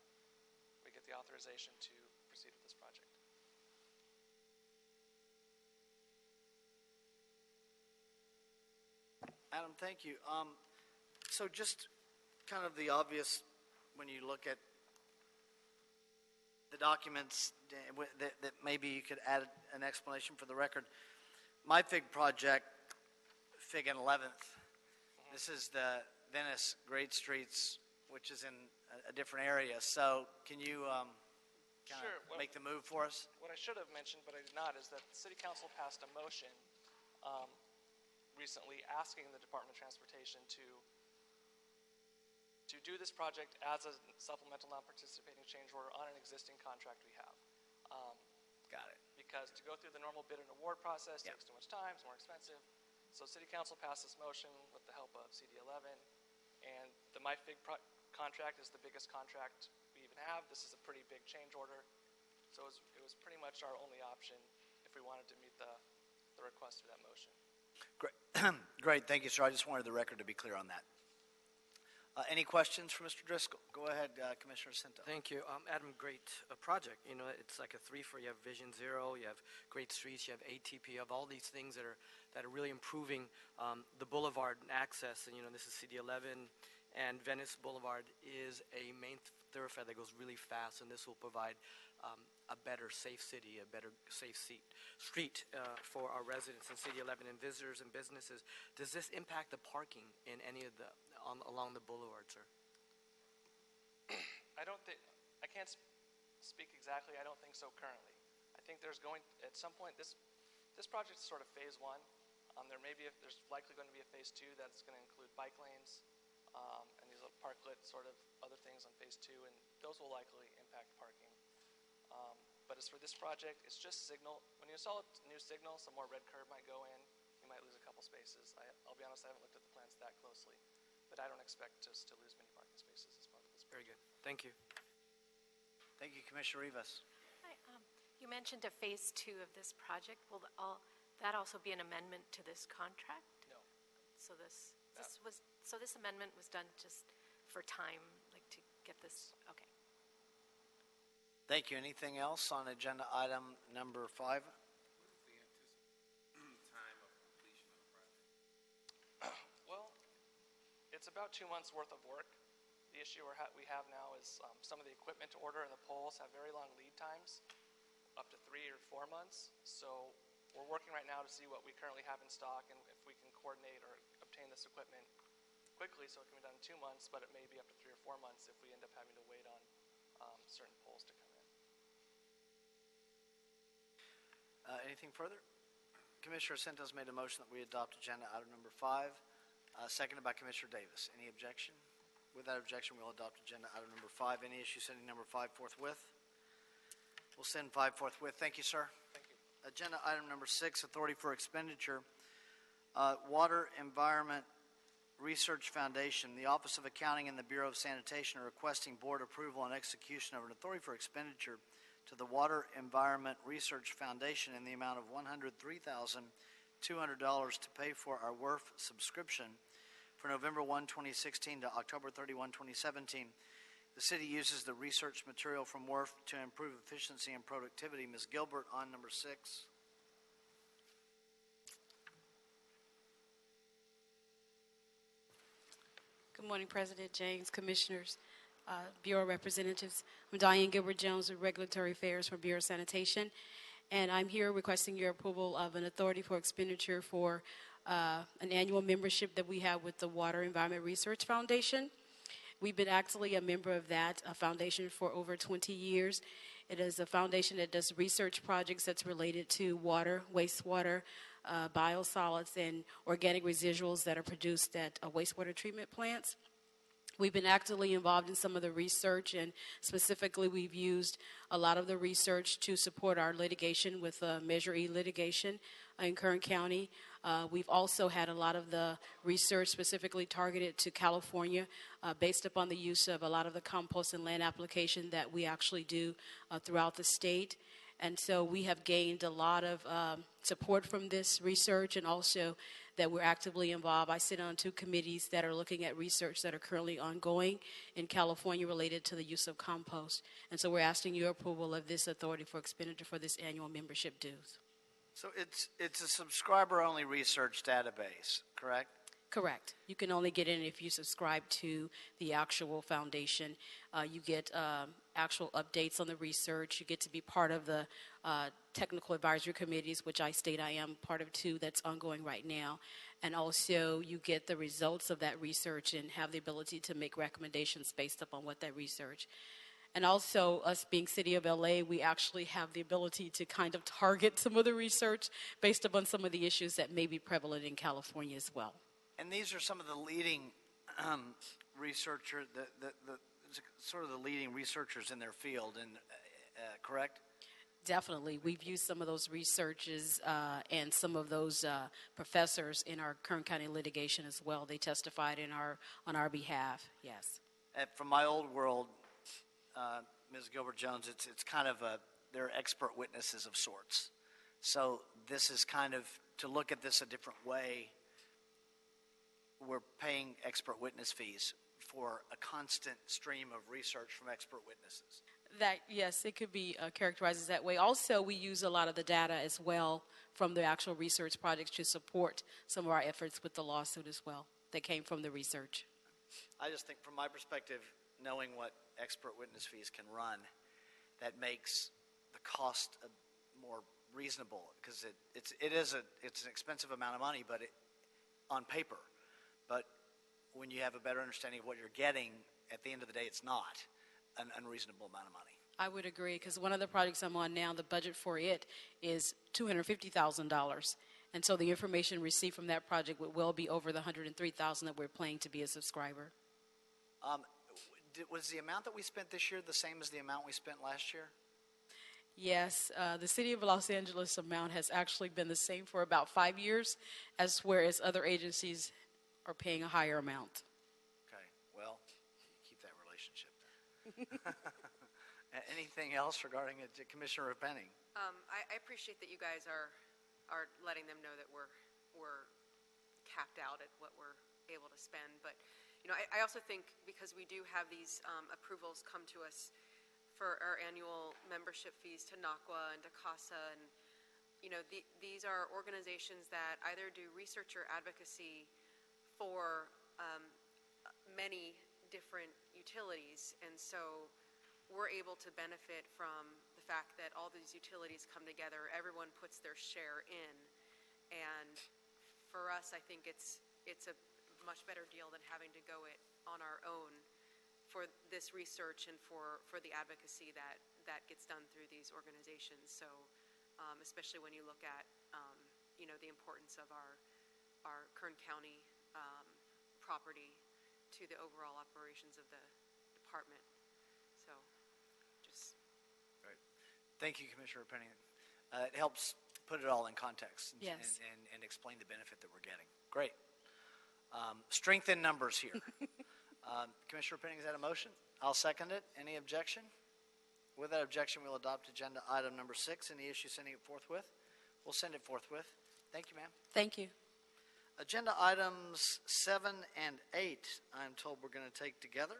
we get the authorization to proceed with this project. Adam, thank you. So just kind of the obvious, when you look at the documents, that maybe you could add an explanation for the record. My FIG project, FIG and 11th, this is the Venice Great Streets, which is in a different area. So can you kind of make the move for us? What I should have mentioned, but I did not, is that the City Council passed a motion recently asking the Department of Transportation to do this project as a supplemental non-participating change order on an existing contract we have. Got it. Because to go through the normal bid and award process takes too much time, it's more expensive. So City Council passed this motion with the help of CD11, and the MyFig contract is the biggest contract we even have. This is a pretty big change order, so it was pretty much our only option if we wanted to meet the request of that motion. Great. Great. Thank you, sir. I just wanted the record to be clear on that. Any questions for Mr. Driscoll? Go ahead, Commissioner Cinto. Thank you. Adam, great project. You know, it's like a three for, you have Vision Zero, you have great streets, you have ATP, you have all these things that are really improving the boulevard and access. And, you know, this is CD11, and Venice Boulevard is a main thoroughfare that goes really fast, and this will provide a better safe city, a better safe street for our residents in CD11 and visitors and businesses. Does this impact the parking in any of the along the boulevard, sir? I can't speak exactly. I don't think so currently. I think there's going, at some point, this project is sort of phase one. There's likely going to be a phase two that's going to include bike lanes and these little parklet sort of other things on phase two, and those will likely impact parking. But as for this project, it's just signal. When you install a new signal, some more red curb might go in. You might lose a couple spaces. I'll be honest, I haven't looked at the plans that closely, but I don't expect us to lose many parking spaces as part of this project. Very good. Thank you. Thank you, Commissioner Rivas. Hi, you mentioned a phase two of this project. Will that also be an amendment to this contract? No. So this amendment was done just for time, like to get this. Okay. Thank you. Anything else on agenda item number 5? What is the anticipated time of completion of the project? Well, it's about 2 months worth of work. The issue we have now is some of the equipment to order and the poles have very long lead times, up to 3 or 4 months. So we're working right now to see what we currently have in stock and if we can coordinate or obtain this equipment quickly so it can be done in 2 months, but it may be up to 3 or 4 months if we end up having to wait on certain poles to come in. Anything further? Commissioner Centos made a motion that we adopt agenda item number 5, seconded by Commissioner Davis. Any objection? Without objection, we'll adopt agenda item number 5. Any issue sending number 5 forthwith? We'll send 5 forthwith. Thank you, sir. Thank you. Agenda item number 6, authority for expenditure. Water Environment Research Foundation, the Office of Accounting and the Bureau of Sanitation are requesting board approval and execution of an authority for expenditure to the Water Environment Research Foundation in the amount of $103,200 to pay for our WRF subscription for November 1, 2016 to October 31, 2017. The city uses the research material from WRF to improve efficiency and productivity. Ms. Gilbert on number 6. Good morning, President James, Commissioners, Bureau Representatives. I'm Diane Gilbert-Jones with Regulatory Affairs for Bureau of Sanitation, and I'm here requesting your approval of an authority for expenditure for an annual membership that we have with the Water Environment Research Foundation. We've been actually a member of that foundation for over 20 years. It is a foundation that does research projects that's related to water, wastewater, biosolids, and organic residuals that are produced at wastewater treatment plants. We've been actively involved in some of the research, and specifically we've used a lot of the research to support our litigation with Measure E litigation in Kern County. We've also had a lot of the research specifically targeted to California based upon the use of a lot of the compost and land application that we actually do throughout the state. And so we have gained a lot of support from this research, and also that we're actively involved. I sit on 2 committees that are looking at research that are currently ongoing in California related to the use of compost. And so we're asking your approval of this authority for expenditure for this annual membership dues. So it's a subscriber-only research database, correct? Correct. You can only get in if you subscribe to the actual foundation. You get actual updates on the research. You get to be part of the technical advisory committees, which I state I am part of 2 that's ongoing right now. And also you get the results of that research and have the ability to make recommendations based upon what that research. And also, us being City of LA, we actually have the ability to kind of target some of the research based upon some of the issues that may be prevalent in California as well. And these are some of the leading researcher, sort of the leading researchers in their field, and correct? Definitely. We've used some of those researches and some of those professors in our Kern County litigation as well. They testified on our behalf, yes. From my old world, Ms. Gilbert-Jones, it's kind of they're expert witnesses of sorts. So this is kind of, to look at this a different way, we're paying expert witness fees for a constant stream of research from expert witnesses. That, yes, it could be characterized as that way. Also, we use a lot of the data as well from the actual research projects to support some of our efforts with the lawsuit as well that came from the research. I just think from my perspective, knowing what expert witness fees can run, that makes the cost more reasonable, because it's an expensive amount of money, but on paper. But when you have a better understanding of what you're getting, at the end of the day, it's not an unreasonable amount of money. I would agree, because one of the projects I'm on now, the budget for it is $250,000. And so the information received from that project would well be over the $103,000 that we're paying to be a subscriber. Was the amount that we spent this year the same as the amount we spent last year? Yes, the City of Los Angeles amount has actually been the same for about 5 years, whereas other agencies are paying a higher amount. Okay, well, keep that relationship then. Anything else regarding it, Commissioner Penning? I appreciate that you guys are letting them know that we're capped out at what we're able to spend. But I also think, because we do have these approvals come to us for our annual membership fees to NACWA and to CASA, and these are organizations that either do research or advocacy for many different utilities, and so we're able to benefit from the fact that all these utilities come together, everyone puts their share in, and for us, I think it's a much better deal than having to go it on our own for this research and for the advocacy that gets done through these organizations. So especially when you look at the importance of our Kern County property to the overall operations of the department. So just right. Thank you, Commissioner Penning. It helps put it all in context and, yes. and explain the benefit that we're getting. Great. Strength in numbers here. Commissioner Penning, is that a motion? I'll second it. Any objection? With that objection, we'll adopt agenda item number 6. Any issue sending it forthwith? We'll send it forthwith. Thank you, ma'am. Thank you. Agenda items 7 and 8, I'm told we're going to take together.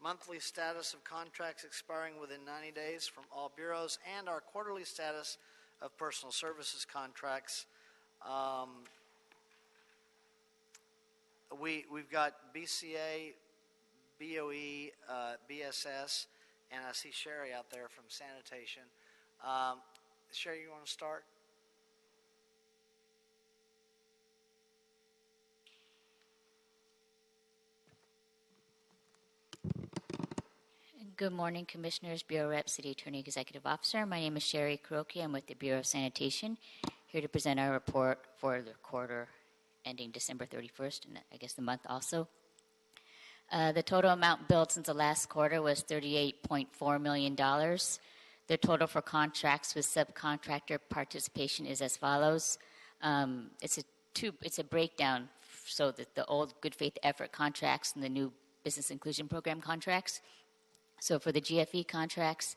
Monthly status of contracts expiring within 90 days from all bureaus, and our quarterly status of personal services contracts. We've got BCA, BOE, BSS, and I see Sherry out there from sanitation. Sherry, you want to start? Good morning, Commissioners, Bureau Rep, City Attorney, Executive Officer. My name is Sherry Kuroki. I'm with the Bureau of Sanitation, here to present our report for the quarter ending December 31st, and I guess the month also. The total amount billed since the last quarter was $38.4 million. The total for contracts with subcontractor participation is as follows. It's a breakdown, so that the old good faith effort contracts and the new business inclusion program contracts. So for the GFE contracts,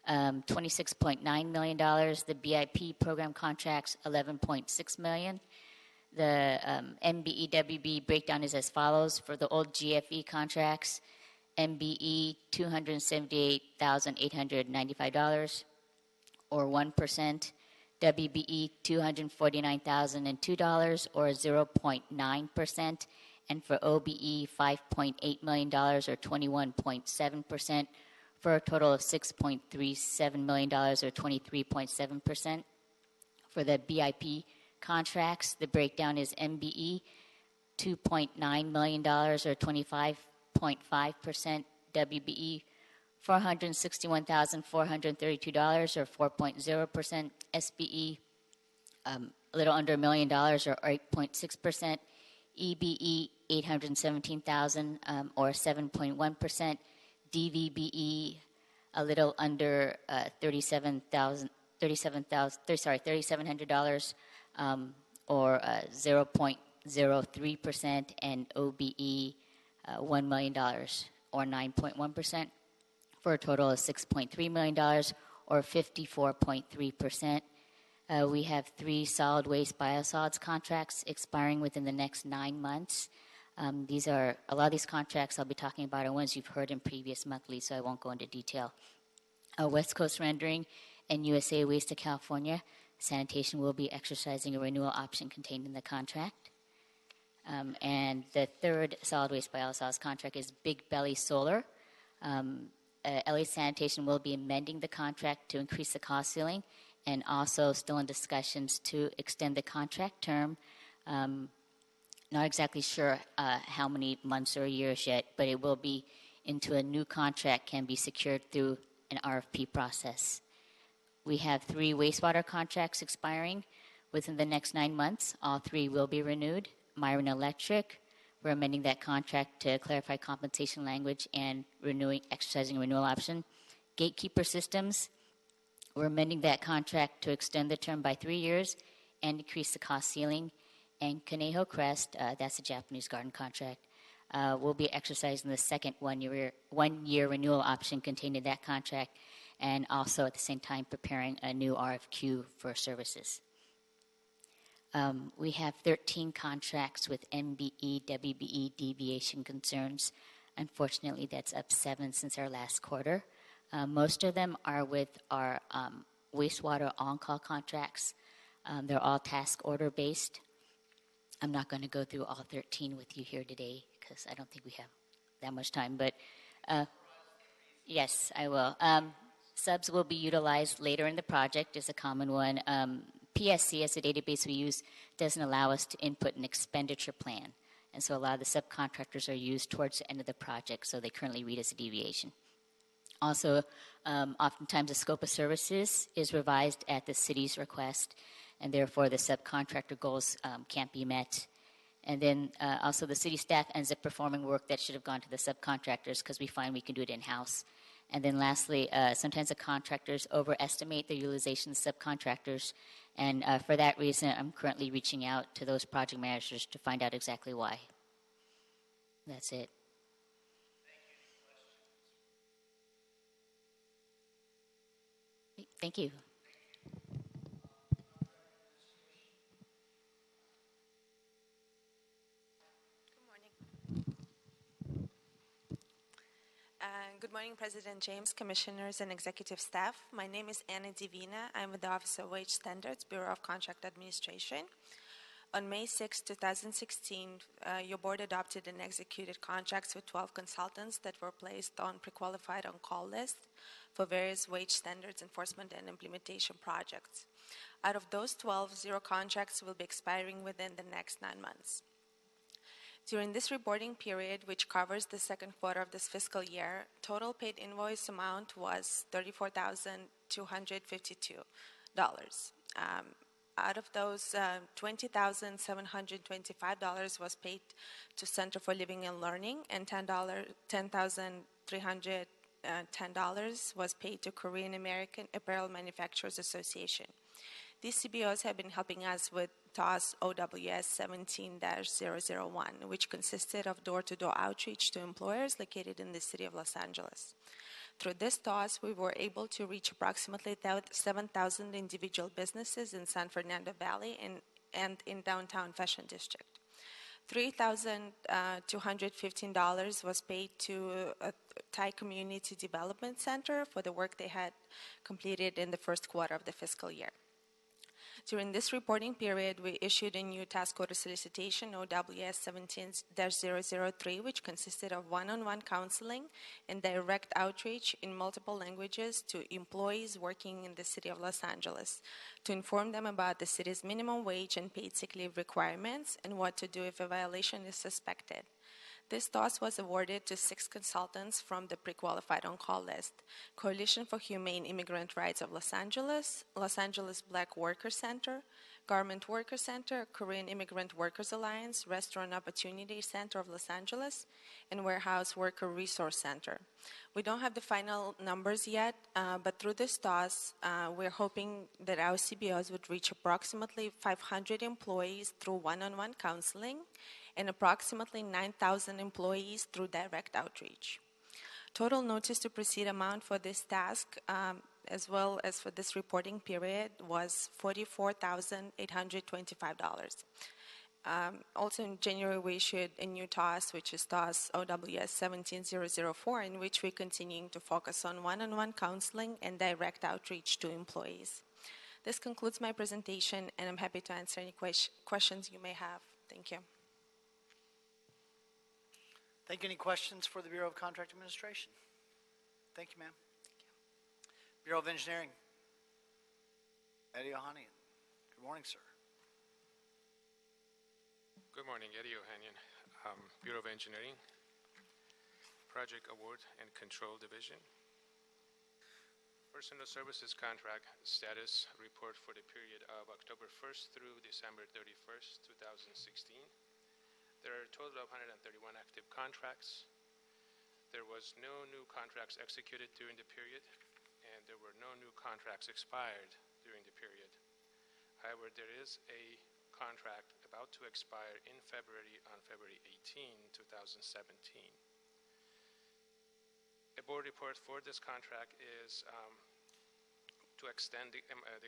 $26.9 million. The BIP program contracts, $11.6 million. The MBE-WB breakdown is as follows. For the old GFE contracts, MBE, $278,895, or 1%. WBE, $249,002, or 0.9%. And for OBE, $5.8 million, or 21.7%, for a total of $6.37 million, or 23.7%. For the BIP contracts, the breakdown is MBE, $2.9 million, or 25.5%. WBE, $461,432, or 4.0%. SBE, a little under $1 million, or 8.6%. EBE 817,000 or 7.1%, DVBE a little under $3,700 or 0.03%, and OBE $1 million or 9.1%, for a total of $6.3 million or 54.3%. We have 3 solid waste biosolids contracts expiring within the next 9 months. A lot of these contracts I'll be talking about are ones you've heard in previous monthlies, so I won't go into detail. West Coast Rendering and USA Waste to California Sanitation will be exercising a renewal option contained in the contract. And the third solid waste biosolids contract is Big Belly Solar. LA Sanitation will be amending the contract to increase the cost ceiling, and also still in discussions to extend the contract term. Not exactly sure how many months or years yet, but it will be into a new contract, can be secured through an RFP process. We have 3 wastewater contracts expiring within the next 9 months. All 3 will be renewed. Myron Electric, we're amending that contract to clarify compensation language and exercising a renewal option. Gatekeeper Systems, we're amending that contract to extend the term by 3 years and decrease the cost ceiling. And Conejo Crest, that's a Japanese garden contract, will be exercising the second one-year renewal option contained in that contract, and also at the same time preparing a new RFQ for services. We have 13 contracts with MBE, WBE deviation concerns. Unfortunately, that's up 7 since our last quarter. Most of them are with our wastewater on-call contracts. They're all task order based. I'm not going to go through all 13 with you here today because I don't think we have that much time, but yes, I will. Subs will be utilized later in the project is a common one. PSC, as the database we use, doesn't allow us to input an expenditure plan. And so a lot of the subcontractors are used towards the end of the project, so they currently read as a deviation. Also, oftentimes the scope of services is revised at the city's request, and therefore the subcontractor goals can't be met. And then also the city staff ends up performing work that should have gone to the subcontractors because we find we can do it in-house. And then lastly, sometimes the contractors overestimate the utilization of subcontractors, and for that reason, I'm currently reaching out to those project managers to find out exactly why. That's it. Thank you. Good morning, President James, Commissioners, and Executive Staff. My name is Anna Divina. I'm with the Office of Wage Standards, Bureau of Contract Administration. On May 6, 2016, your board adopted and executed contracts with 12 consultants that were placed on pre-qualified on-call list for various wage standards enforcement and implementation projects. Out of those 12, 0 contracts will be expiring within the next 9 months. During this reporting period, which covers the second quarter of this fiscal year, total paid invoice amount was $34,252. Out of those, $20,725 was paid to Center for Living and Learning, and $10,310 was paid to Korean American Apparel Manufacturers Association. These CBOs have been helping us with TOS OWS 17-001, which consisted of door-to-door outreach to employers located in the city of Los Angeles. Through this TOS, we were able to reach approximately 7,000 individual businesses in San Fernando Valley and in downtown Fashion District. $3,215 was paid to a Thai Community Development Center for the work they had completed in the first quarter of the fiscal year. During this reporting period, we issued a new task order solicitation, OWS 17-003, which consisted of one-on-one counseling and direct outreach in multiple languages to employees working in the city of Los Angeles to inform them about the city's minimum wage and paid sick leave requirements and what to do if a violation is suspected. This TOS was awarded to 6 consultants from the pre-qualified on-call list: Coalition for Humane Immigrant Rights of Los Angeles Black Worker Center, Garment Worker Center, Korean Immigrant Workers Alliance, Restaurant Opportunity Center of Los Angeles, and Warehouse Worker Resource Center. We don't have the final numbers yet, but through this TOS, we're hoping that our CBOs would reach approximately 500 employees through one-on-one counseling and approximately 9,000 employees through direct outreach. Total notice to proceed amount for this task, as well as for this reporting period, was $44,825. Also in January, we issued a new TOS, which is TOS OWS 17004, in which we're continuing to focus on one-on-one counseling and direct outreach to employees. This concludes my presentation, and I'm happy to answer any questions you may have. Thank you. Thank you. Any questions for the Bureau of Contract Administration? Thank you, ma'am. Bureau of Engineering. Eddie Ohanian. Good morning, sir. Good morning, Eddie Ohanian, Bureau of Engineering, Project Award and Control Division. Personal Services Contract Status Report for the period of October 1st through December 31st, 2016. There are a total of 131 active contracts. There was no new contracts executed during the period, and there were no new contracts expired during the period. However, there is a contract about to expire in February, on February 18, 2017. A board report for this contract is to extend the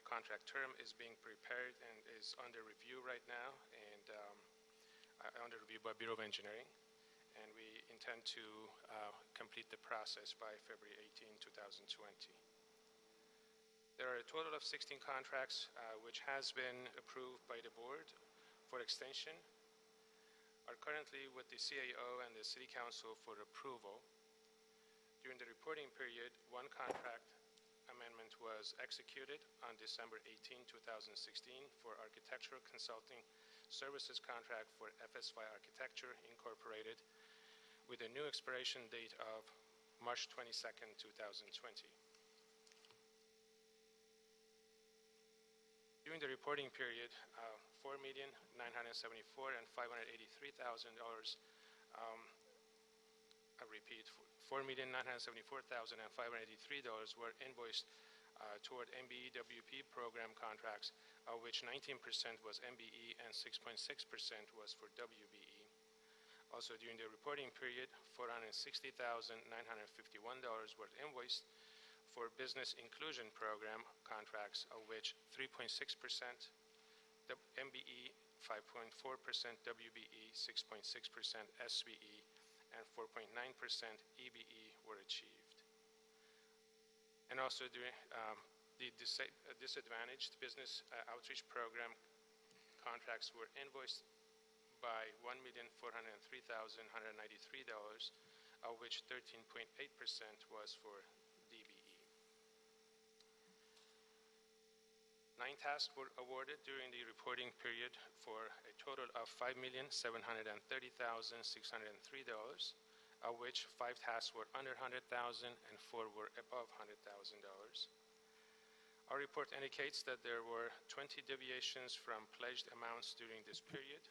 contract term is being prepared and is under review right now, and under review by Bureau of Engineering, and we intend to complete the process by February 18, 2020. There are a total of 16 contracts which has been approved by the board for extension, are currently with the CAO and the City Council for approval. During the reporting period, one contract amendment was executed on December 18, 2016 for architectural consulting services contract for FS5 Architecture Incorporated with a new expiration date of March 22nd, 2020. During the reporting period, $4,974,583,000, I repeat, $4,974,583 were invoiced toward MBE-WP program contracts, of which 19% was MBE and 6.6% was for WBE. Also during the reporting period, $460,951 were invoiced for business inclusion program contracts, of which 3.6% MBE, 5.4% WBE, 6.6% SBE, and 4.9% EBE were achieved. And also during the disadvantaged business outreach program contracts were invoiced by $1,403,193, of which 13.8% was for DBE. 9 tasks were awarded during the reporting period for a total of $5,730,603, of which 5 tasks were under $100,000 and 4 were above $100,000. Our report indicates that there were 20 deviations from pledged amounts during this period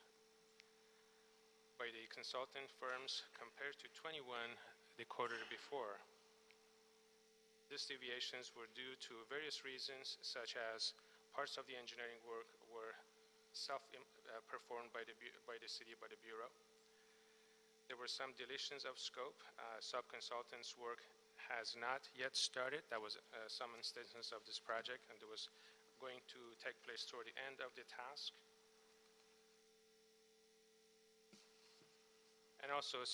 by the consultant firms compared to 21 the quarter before. These deviations were due to various reasons, such as parts of the engineering work were self-performed by the city, by the Bureau. There were some deletions of scope. Sub-consultants' work has not yet started. That was some instances of this project, and it was going to take place toward the end of the task. And also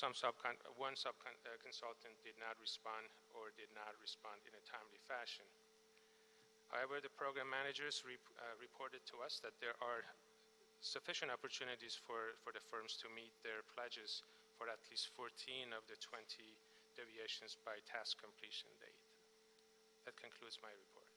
one consultant did not respond or did not respond in a timely fashion. However, the program managers reported to us that there are sufficient opportunities for the firms to meet their pledges for at least 14 of the 20 deviations by task completion date. That concludes my report.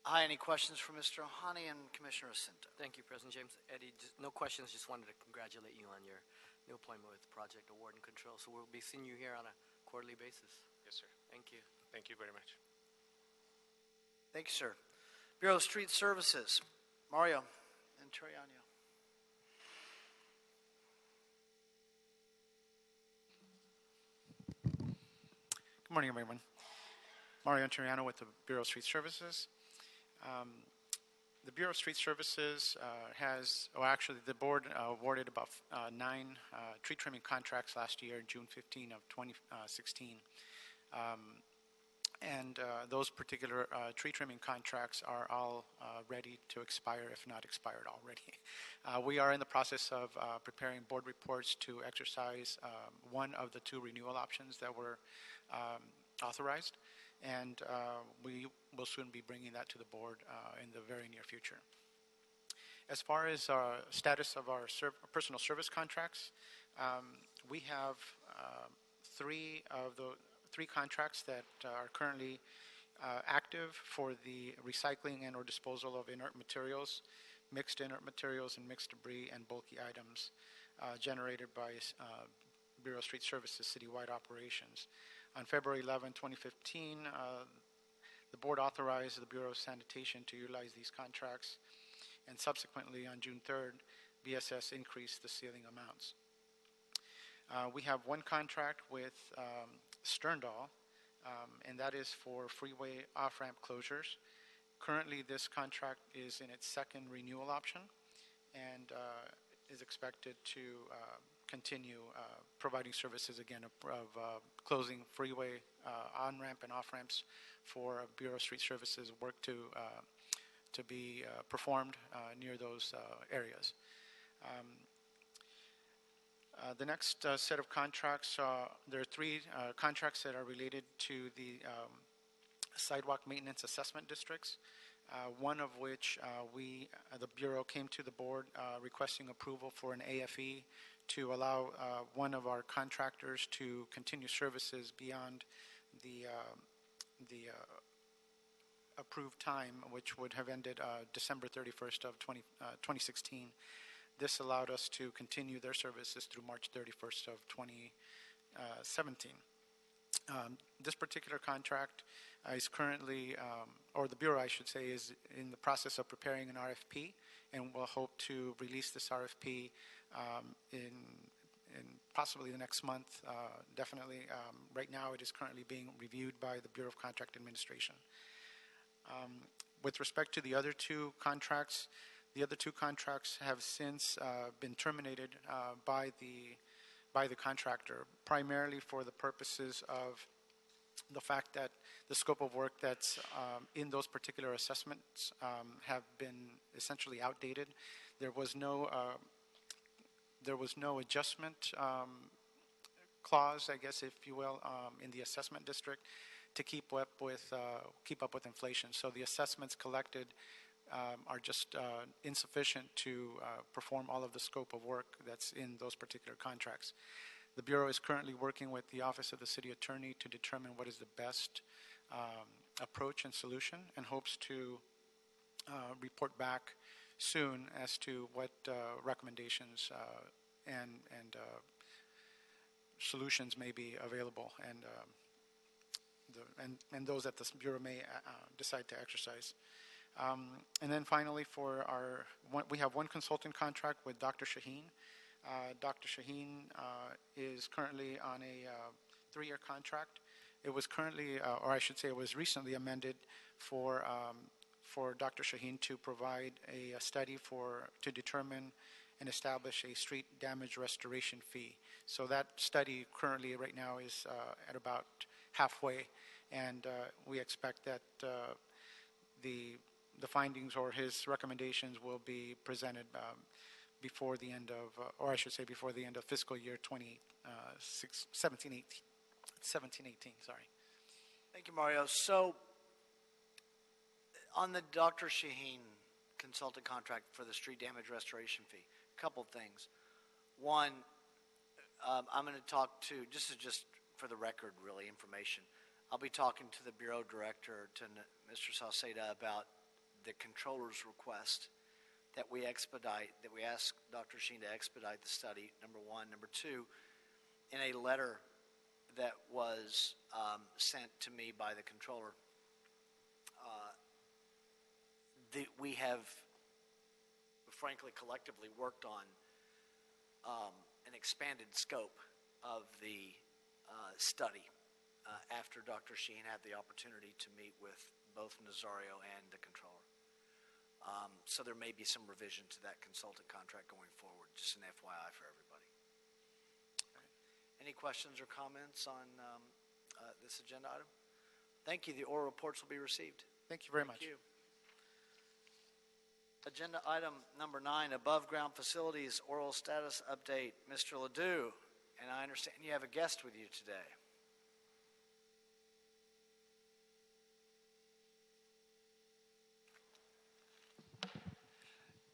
Hi, any questions for Mr. Ohani and Commissioner Jacinto? Thank you, President James. Eddie, no questions. Just wanted to congratulate you on your new appointment with Project Award and Control. So we'll be seeing you here on a quarterly basis. Yes, sir. Thank you. Thank you very much. Thank you, sir. Bureau of Street Services, Mario and Triano. Good morning, everyone. Mario Antoriano with the Bureau of Street Services. The Bureau of Street Services actually the board awarded about 9 tree trimming contracts last year, June 15 of 2016. And those particular tree trimming contracts are all ready to expire, if not expired already. We are in the process of preparing board reports to exercise one of the 2 renewal options that were authorized, and we will soon be bringing that to the board in the very near future. As far as status of our personal service contracts, we have 3 of the 3 contracts that are currently active for the recycling and or disposal of inert materials, mixed inert materials and mixed debris and bulky items generated by Bureau of Street Services citywide operations. On February 11, 2015, the board authorized the Bureau of Sanitation to utilize these contracts, and subsequently on June 3rd, BSS increased the ceiling amounts. We have 1 contract with Sterndal, and that is for freeway off-ramp closures. Currently, this contract is in its 2nd renewal option and is expected to continue providing services again of closing freeway on-ramp and off-ramps for Bureau of Street Services work to be performed near those areas. The next set of contracts, there are 3 contracts that are related to the sidewalk maintenance assessment districts, one of which the Bureau came to the board requesting approval for an AFE to allow one of our contractors to continue services beyond the approved time, which would have ended December 31st of 2016. This allowed us to continue their services through March 31st of 2017. This particular contract is currently, or the Bureau, I should say, is in the process of preparing an RFP, and we'll hope to release this RFP in possibly the next month. Definitely, right now it is currently being reviewed by the Bureau of Contract Administration. With respect to the other 2 contracts, the other 2 contracts have since been terminated by the contractor, primarily for the purposes of the fact that the scope of work that's in those particular assessments have been essentially outdated. There was no adjustment clause, I guess, if you will, in the assessment district to keep up with inflation. So the assessments collected are just insufficient to perform all of the scope of work that's in those particular contracts. The Bureau is currently working with the Office of the City Attorney to determine what is the best approach and solution, and hopes to report back soon as to what recommendations and solutions may be available, and those that the Bureau may decide to exercise. And then finally, we have 1 consultant contract with Dr. Shaheen. Dr. Shaheen is currently on a 3-year contract. It was currently, or I should say it was recently amended for Dr. Shaheen to provide a study to determine and establish a street damage restoration fee. So that study currently right now is at about halfway, and we expect that the findings or his recommendations will be presented before the end of, or I should say before the end of fiscal year 17-18, sorry. Thank you, Mario. So on the Dr. Shaheen consultant contract for the street damage restoration fee, a couple things. One, I'm going to talk to, this is just for the record, really, information. I'll be talking to the Bureau Director, to Mr. Salceda, about the controller's request that we expedite, that we ask Dr. Sheen to expedite the study, number 1. Number 2, in a letter that was sent to me by the controller, we have, frankly, collectively worked on an expanded scope of the study after Dr. Sheen had the opportunity to meet with both Nazario and the controller. So there may be some revision to that consultant contract going forward, just an FYI for everybody. Any questions or comments on this agenda item? Thank you. The oral reports will be received. Thank you very much. Thank you. Agenda item number 9, above ground facilities oral status update. Mr. Ledoux, and I understand you have a guest with you today.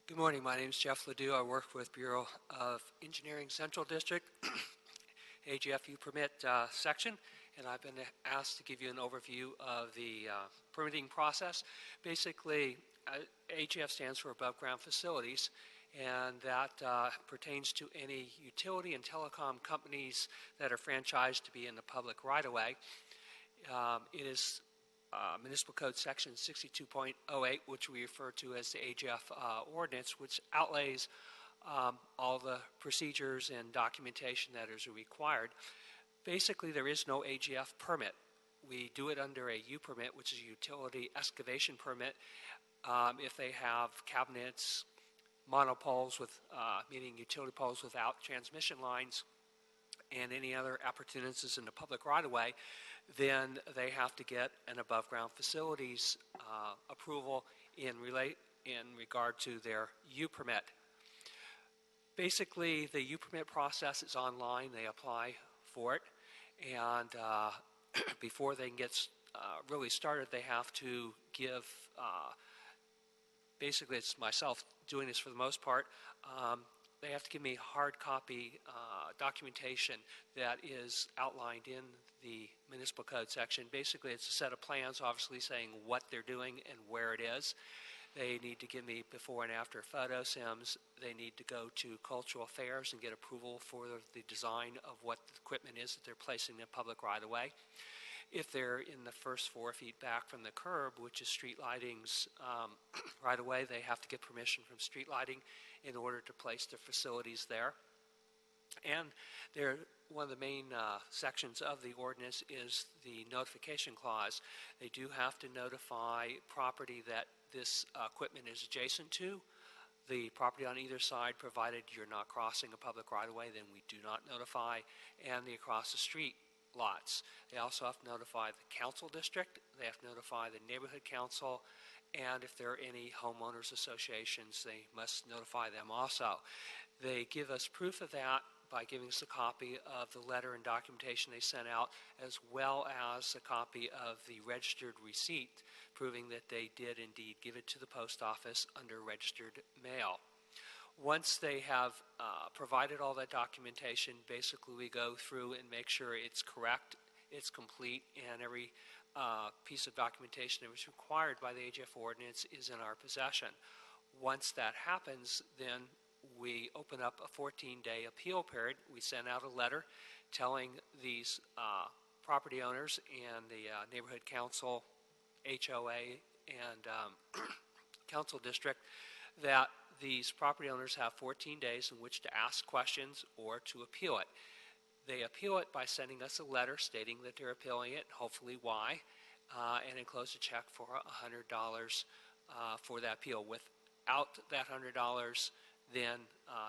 Good morning. My name is Jeff Ledoux. I work with Bureau of Engineering Central District, AGFU permit section, and I've been asked to give you an overview of the permitting process. Basically, AGF stands for above ground facilities, and that pertains to any utility and telecom companies that are franchised to be in the public right-of-way. It is Municipal Code Section 62.08, which we refer to as the AGF ordinance, which outlays all the procedures and documentation that is required. Basically, there is no AGF permit. We do it under a U permit, which is a utility excavation permit. If they have cabinets, monopoles with, meaning utility poles without transmission lines, and any other appurtenances in the public right-of-way, then they have to get an above-ground facilities approval in regard to their U permit. Basically, the U permit process is online. They apply for it, and before they can get really started, they have to give, basically it's myself doing this for the most part, they have to give me hard copy documentation that is outlined in the municipal code section. Basically, it's a set of plans, obviously saying what they're doing and where it is. They need to give me before and after photo sims. They need to go to cultural affairs and get approval for the design of what the equipment is that they're placing in public right-of-way. If they're in the first 4 feet back from the curb, which is street lighting's right-of-way, they have to get permission from street lighting in order to place their facilities there. And one of the main sections of the ordinance is the notification clause. They do have to notify property that this equipment is adjacent to. The property on either side, provided you're not crossing a public right-of-way, then we do not notify, and the across the street lots. They also have to notify the council district. They have to notify the neighborhood council, and if there are any homeowners associations, they must notify them also. They give us proof of that by giving us a copy of the letter and documentation they sent out, as well as a copy of the registered receipt proving that they did indeed give it to the post office under registered mail. Once they have provided all that documentation, basically we go through and make sure it's correct, it's complete, and every piece of documentation that was required by the AGF ordinance is in our possession. Once that happens, then we open up a 14-day appeal period. We send out a letter telling these property owners and the neighborhood council, HOA, and council district that these property owners have 14 days in which to ask questions or to appeal it. They appeal it by sending us a letter stating that they're appealing it, hopefully why, and enclose a check for $100 for that appeal. Without that $100, then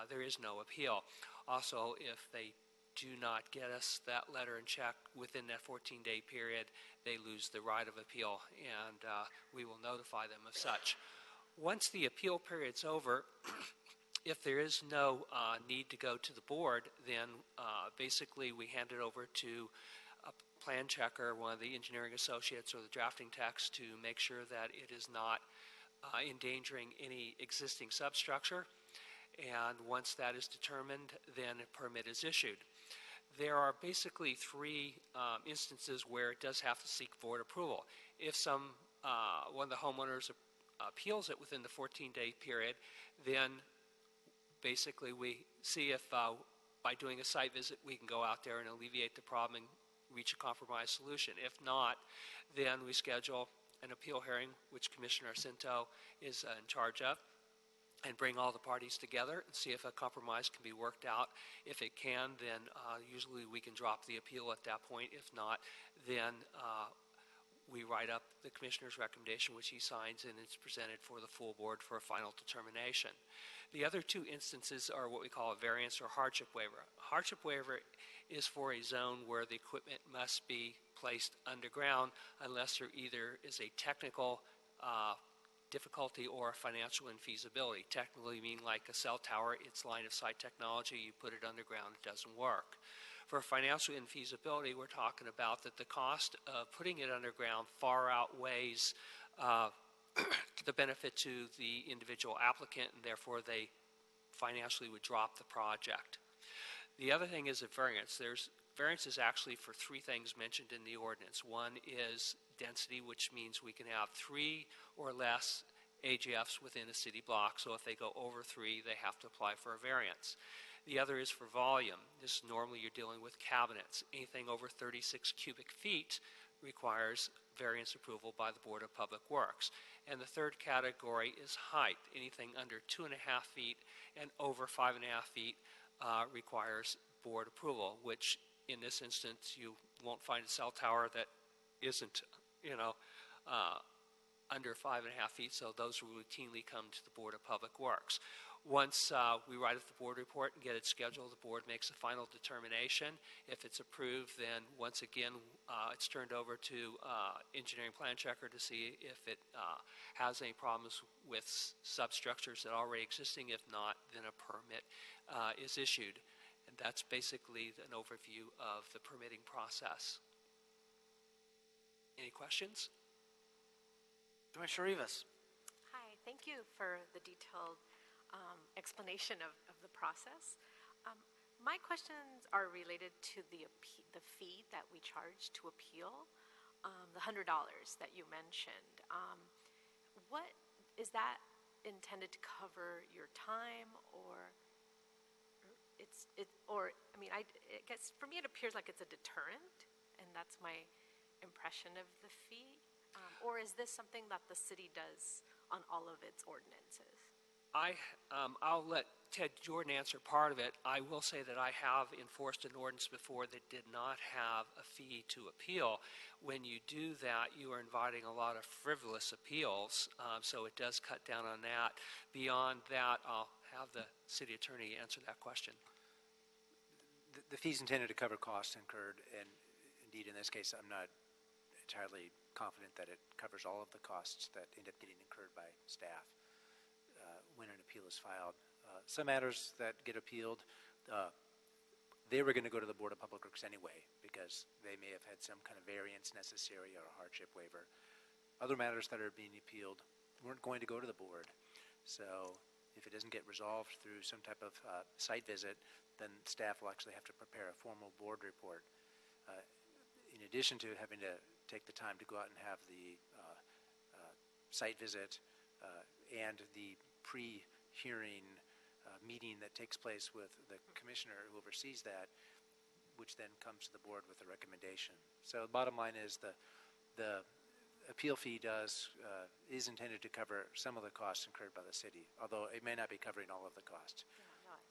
there is no appeal. Also, if they do not get us that letter and check within that 14-day period, they lose the right of appeal, and we will notify them of such. Once the appeal period's over, if there is no need to go to the board, then basically we hand it over to a plan checker, one of the engineering associates or the drafting techs, to make sure that it is not endangering any existing substructure. And once that is determined, then a permit is issued. There are basically 3 instances where it does have to seek board approval. If one of the homeowners appeals it within the 14-day period, then basically we see if by doing a site visit we can go out there and alleviate the problem and reach a compromise solution. If not, then we schedule an appeal hearing, which Commissioner Cinto is in charge of, and bring all the parties together and see if a compromise can be worked out. If it can, then usually we can drop the appeal at that point. If not, then we write up the commissioner's recommendation, which he signs, and it's presented for the full board for a final determination. The other two instances are what we call a variance or hardship waiver. A hardship waiver is for a zone where the equipment must be placed underground unless there either is a technical difficulty or financial infeasibility. Technically mean like a cell tower, it's line of sight technology, you put it underground, it doesn't work. For financial infeasibility, we're talking about that the cost of putting it underground far outweighs the benefit to the individual applicant, and therefore they financially would drop the project. The other thing is a variance. Variance is actually for three things mentioned in the ordinance. One is density, which means we can have 3 or less AGFs within a city block. So if they go over 3, they have to apply for a variance. The other is for volume. This normally you're dealing with cabinets. Anything over 36 cubic feet requires variance approval by the Board of Public Works. And the third category is height. Anything under 2.5 feet and over 5.5 feet requires board approval, which in this instance you won't find a cell tower that isn't, under 5.5 feet, so those routinely come to the Board of Public Works. Once we write up the board report and get it scheduled, the board makes a final determination. If it's approved, then once again, it's turned over to engineering plan checker to see if it has any problems with substructures that are already existing. If not, then a permit is issued. And that's basically an overview of the permitting process. Any questions? Commissioner Rivas. Hi, thank you for the detailed explanation of the process. My questions are related to the fee that we charge to appeal, the $100 that you mentioned. What is that intended to cover your time, or I guess for me it appears like it's a deterrent, and that's my impression of the fee. Or is this something that the city does on all of its ordinances? I'll let Ted Jordan answer part of it. I will say that I have enforced an ordinance before that did not have a fee to appeal. When you do that, you are inviting a lot of frivolous appeals, so it does cut down on that. Beyond that, I'll have the city attorney answer that question. The fee's intended to cover costs incurred, and indeed in this case I'm not entirely confident that it covers all of the costs that end up getting incurred by staff when an appeal is filed. Some matters that get appealed, they were going to go to the Board of Public Works anyway because they may have had some kind of variance necessary or a hardship waiver. Other matters that are being appealed weren't going to go to the board. So if it doesn't get resolved through some type of site visit, then staff will actually have to prepare a formal board report. In addition to having to take the time to go out and have the site visit and the pre-hearing meeting that takes place with the commissioner who oversees that, which then comes to the board with a recommendation. So the bottom line is the appeal fee is intended to cover some of the costs incurred by the city, although it may not be covering all of the costs.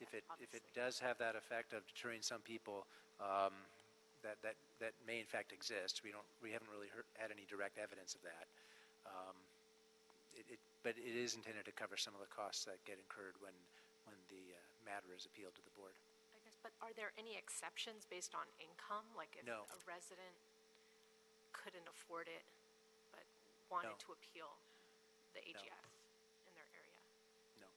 If it does have that effect of deterring some people, that may in fact exist. We haven't really had any direct evidence of that. But it is intended to cover some of the costs that get incurred when the matter is appealed to the board. I guess, but are there any exceptions based on income? Like if No. a resident couldn't afford it but wanted No. to appeal the AGF in their area? No.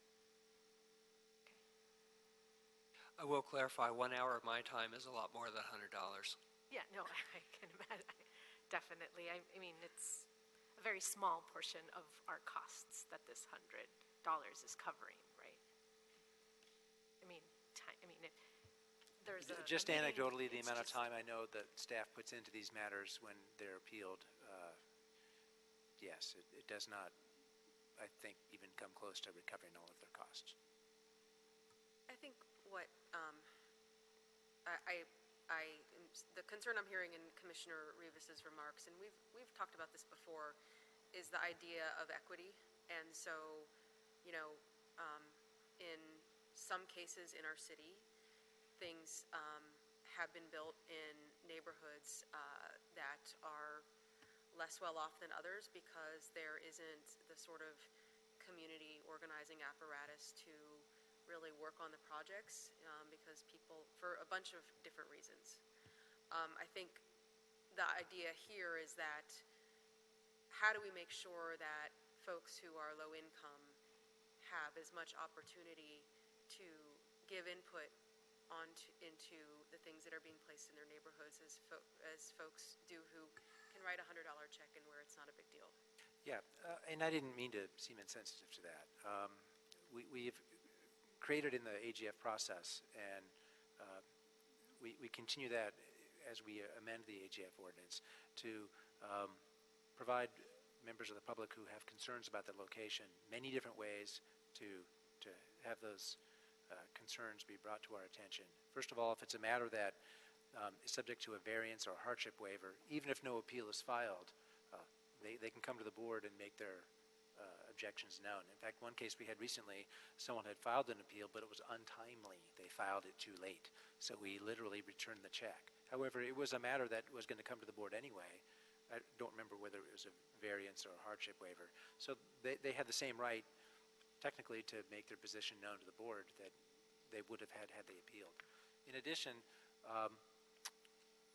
I will clarify, 1 hour of my time is a lot more than $100. Yeah, no, I can imagine. Definitely. I mean, it's a very small portion of our costs that this $100 is covering, right? There's just anecdotally, the amount of time I know that staff puts into these matters when they're appealed, yes, it does not, I think, even come close to recovering all of their costs. I think what I am the concern I'm hearing in Commissioner Rivas's remarks, and we've talked about this before, is the idea of equity. And so, you know, in some cases in our city, things have been built in neighborhoods that are less well off than others because there isn't the sort of community organizing apparatus to really work on the projects because people, for a bunch of different reasons. I think the idea here is that how do we make sure that folks who are low income have as much opportunity to give input into the things that are being placed in their neighborhoods as folks do who can write a $100 check and where it's not a big deal. Yeah, and I didn't mean to seem insensitive to that. We've created in the AGF process, and we continue that as we amend the AGF ordinance to provide members of the public who have concerns about the location many different ways to have those concerns be brought to our attention. First of all, if it's a matter that is subject to a variance or hardship waiver, even if no appeal is filed, they can come to the board and make their objections known. In fact, one case we had recently, someone had filed an appeal, but it was untimely. They filed it too late, so we literally returned the check. However, it was a matter that was going to come to the board anyway. I don't remember whether it was a variance or a hardship waiver. So they had the same right, technically, to make their position known to the board that they would have had they appealed. In addition,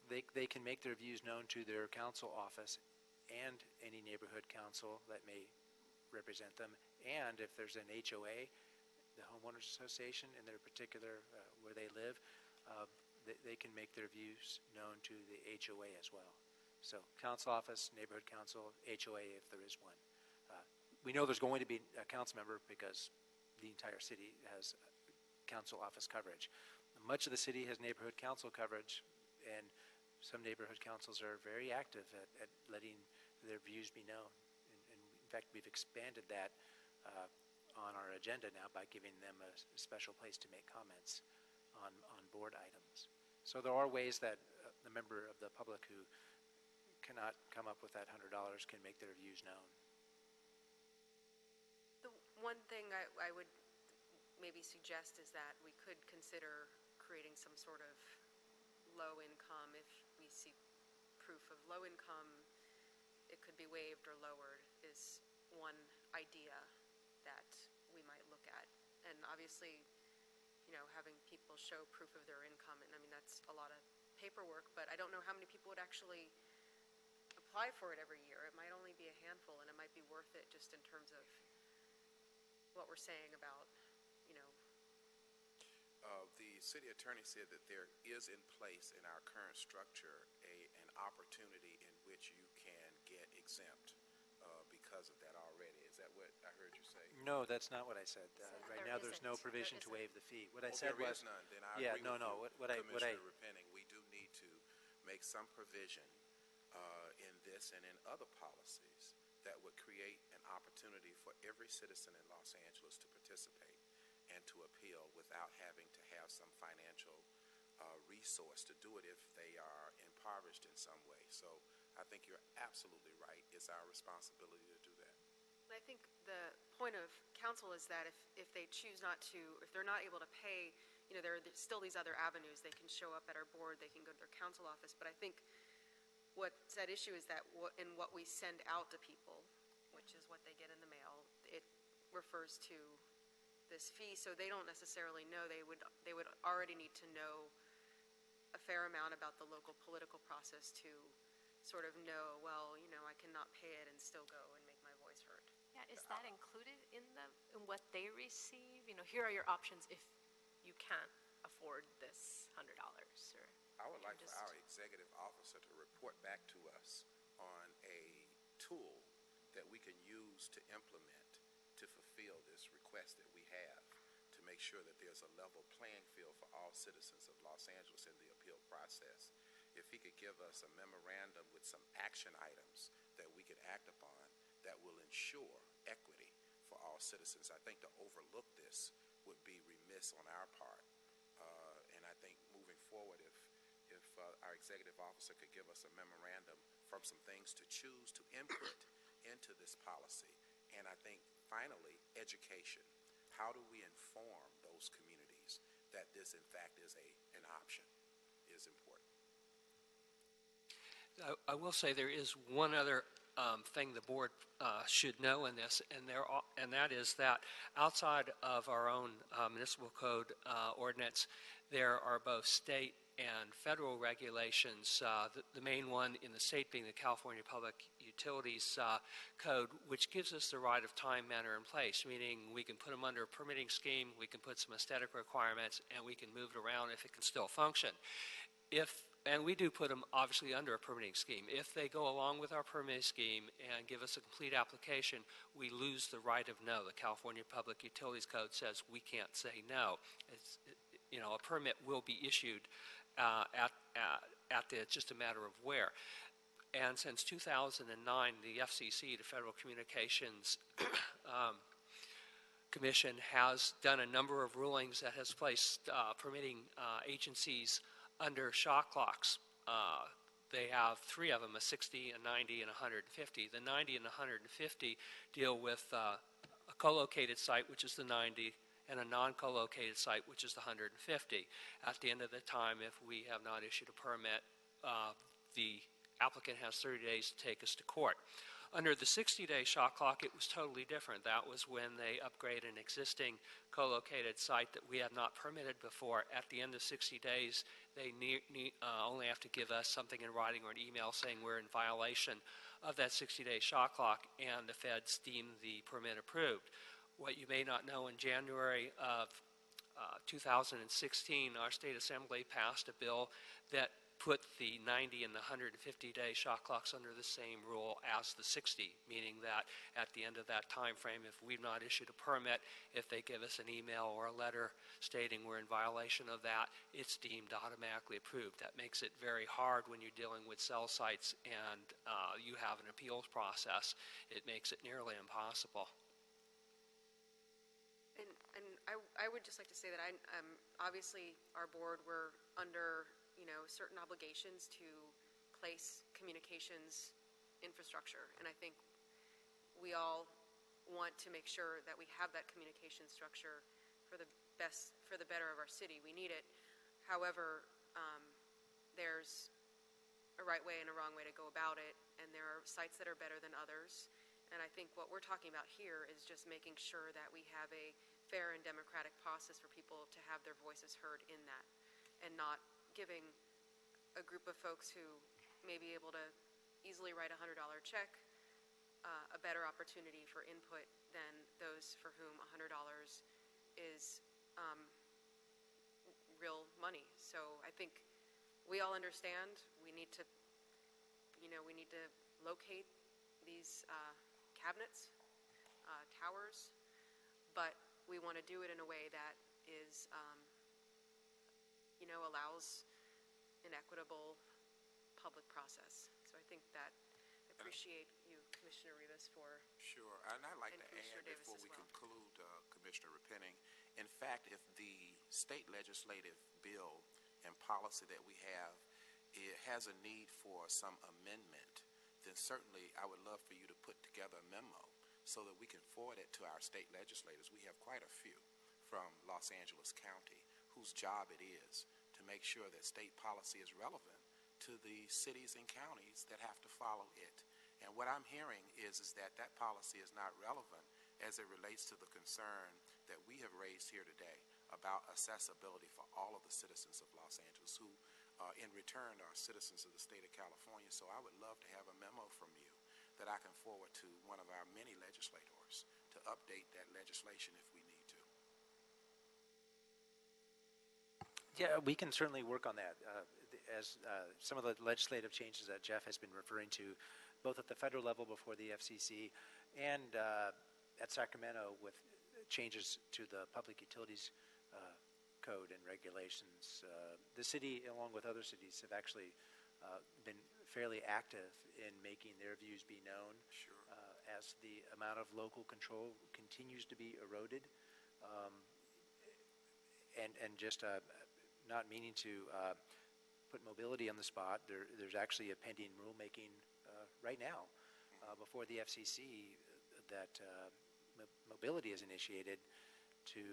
they can make their views known to their council office and any neighborhood council that may represent them, and if there's an HOA, the homeowners association in their particular where they live, they can make their views known to the HOA as well. So council office, neighborhood council, HOA if there is one. We know there's going to be a council member because the entire city has council office coverage. Much of the city has neighborhood council coverage, and some neighborhood councils are very active at letting their views be known. And in fact, we've expanded that on our agenda now by giving them a special place to make comments on board items. So there are ways that the member of the public who cannot come up with that $100 can make their views known. The one thing I would maybe suggest is that we could consider creating some sort of low income. If we see proof of low income, it could be waived or lowered, is one idea that we might look at. And obviously, you know, having people show proof of their income, and I mean, that's a lot of paperwork, but I don't know how many people would actually apply for it every year. It might only be a handful, and it might be worth it just in terms of what we're saying about, you know. The city attorney said that there is in place in our current structure an opportunity in which you can get exempt because of that already. Is that what I heard you say? No, that's not what I said. Right now, there's no provision to waive the fee. What I said there was, is none. Then I yeah, agree with you, What Commissioner I Repenning. We do need to make some provision in this and in other policies that would create an opportunity for every citizen in Los Angeles to participate and to appeal without having to have some financial resource to do it if they are impoverished in some way. So I think you're absolutely right. It's our responsibility to do that. I think the point of council is that if they choose not to, if they're not able to pay, you know, there are still these other avenues. They can show up at our board, they can go to their council office. But I think what's at issue is that in what we send out to people, which is what they get in the mail, it refers to this fee, so they don't necessarily know. They would already need to know a fair amount about the local political process to sort of know, well, you know, I cannot pay it and still go and make my voice heard. Yeah, is that included in what they receive? You know, here are your options if you can't afford this $100. Or I would like for our executive officer to report back to us on a tool that we can use to implement to fulfill this request that we have to make sure that there's a level playing field for all citizens of Los Angeles in the appeal process. If he could give us a memorandum with some action items that we could act upon that will ensure equity for all citizens, I think to overlook this would be remiss on our part. And I think moving forward, if our executive officer could give us a memorandum from some things to choose to input into this policy. And I think, finally, education. How do we inform those communities that this, in fact, is an option is important. I will say there is one other thing the board should know in this, and that is that outside of our own municipal code ordinance, there are both state and federal regulations, the main one in the state being the California Public Utilities Code, which gives us the right of time, manner, and place, meaning we can put them under a permitting scheme, we can put some aesthetic requirements, and we can move it around if it can still function. And we do put them obviously under a permitting scheme. If they go along with our permitting scheme and give us a complete application, we lose the right of no. The California Public Utilities Code says we can't say no. A permit will be issued it's just a matter of where. And since 2009, the FCC, the Federal Communications Commission, has done a number of rulings that has placed permitting agencies under shot clocks. They have three of them, a 60, a 90, and a 150. The 90 and the 150 deal with a co-located site, which is the 90, and a non-co-located site, which is the 150. At the end of the time, if we have not issued a permit, the applicant has 30 days to take us to court. Under the 60-day shot clock, it was totally different. That was when they upgrade an existing co-located site that we had not permitted before. At the end of 60 days, they only have to give us something in writing or an email saying we're in violation of that 60-day shot clock, and the feds deem the permit approved. What you may not know, in January of 2016, our state assembly passed a bill that put the 90 and the 150-day shot clocks under the same rule as the 60, meaning that at the end of that time frame, if we've not issued a permit, if they give us an email or a letter stating we're in violation of that, it's deemed automatically approved. That makes it very hard when you're dealing with cell sites and you have an appeals process. It makes it nearly impossible. And I would just like to say that obviously our board, we're under certain obligations to place communications infrastructure, and I think we all want to make sure that we have that communication structure for the better of our city. We need it. However, there's a right way and a wrong way to go about it, and there are sites that are better than others. And I think what we're talking about here is just making sure that we have a fair and democratic process for people to have their voices heard in that, and not giving a group of folks who may be able to easily write a $100 check a better opportunity for input than those for whom $100 is real money. So I think we all understand we need to locate these cabinets, towers, but we want to do it in a way that is allows an equitable public process. So I think that I appreciate you, Commissioner Rivas, for... Sure, and I'd like to add before we conclude, Commissioner Repenning, in fact, if the state legislative bill and policy that we have, it has a need for some amendment, then certainly I would love for you to put together a memo so that we can forward it to our state legislators. We have quite a few from Los Angeles County whose job it is to make sure that state policy is relevant to the cities and counties that have to follow it. And what I'm hearing is that policy is not relevant as it relates to the concern that we have raised here today about accessibility for all of the citizens of Los Angeles who, in return, are citizens of the state of California. So I would love to have a memo from you that I can forward to one of our many legislators to update that legislation if we need to. Yeah, we can certainly work on that. As some of the legislative changes that Jeff has been referring to, both at the federal level before the FCC and at Sacramento with changes to the Public Utilities Code and regulations. The city, along with other cities, have actually been fairly active in making their views be known. Sure. As the amount of local control continues to be eroded. And just not meaning to put mobility on the spot. There's actually a pending rulemaking right now before the FCC that mobility is initiated to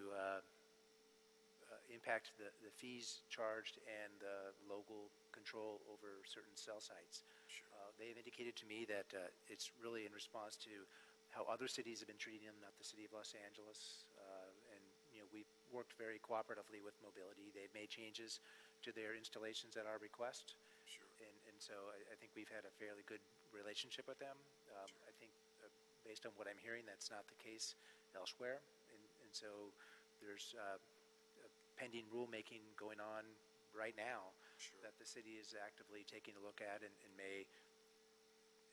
impact the fees charged and the local control over certain cell sites. Sure. They've indicated to me that it's really in response to how other cities have been treating them, not the city of Los Angeles. And we've worked very cooperatively with mobility. They've made changes to their installations at our request. Sure. And so I think we've had a fairly good relationship with them. I think based on what I'm hearing, that's not the case elsewhere. And so there's pending rulemaking going on right now that the city is actively taking a look at and may,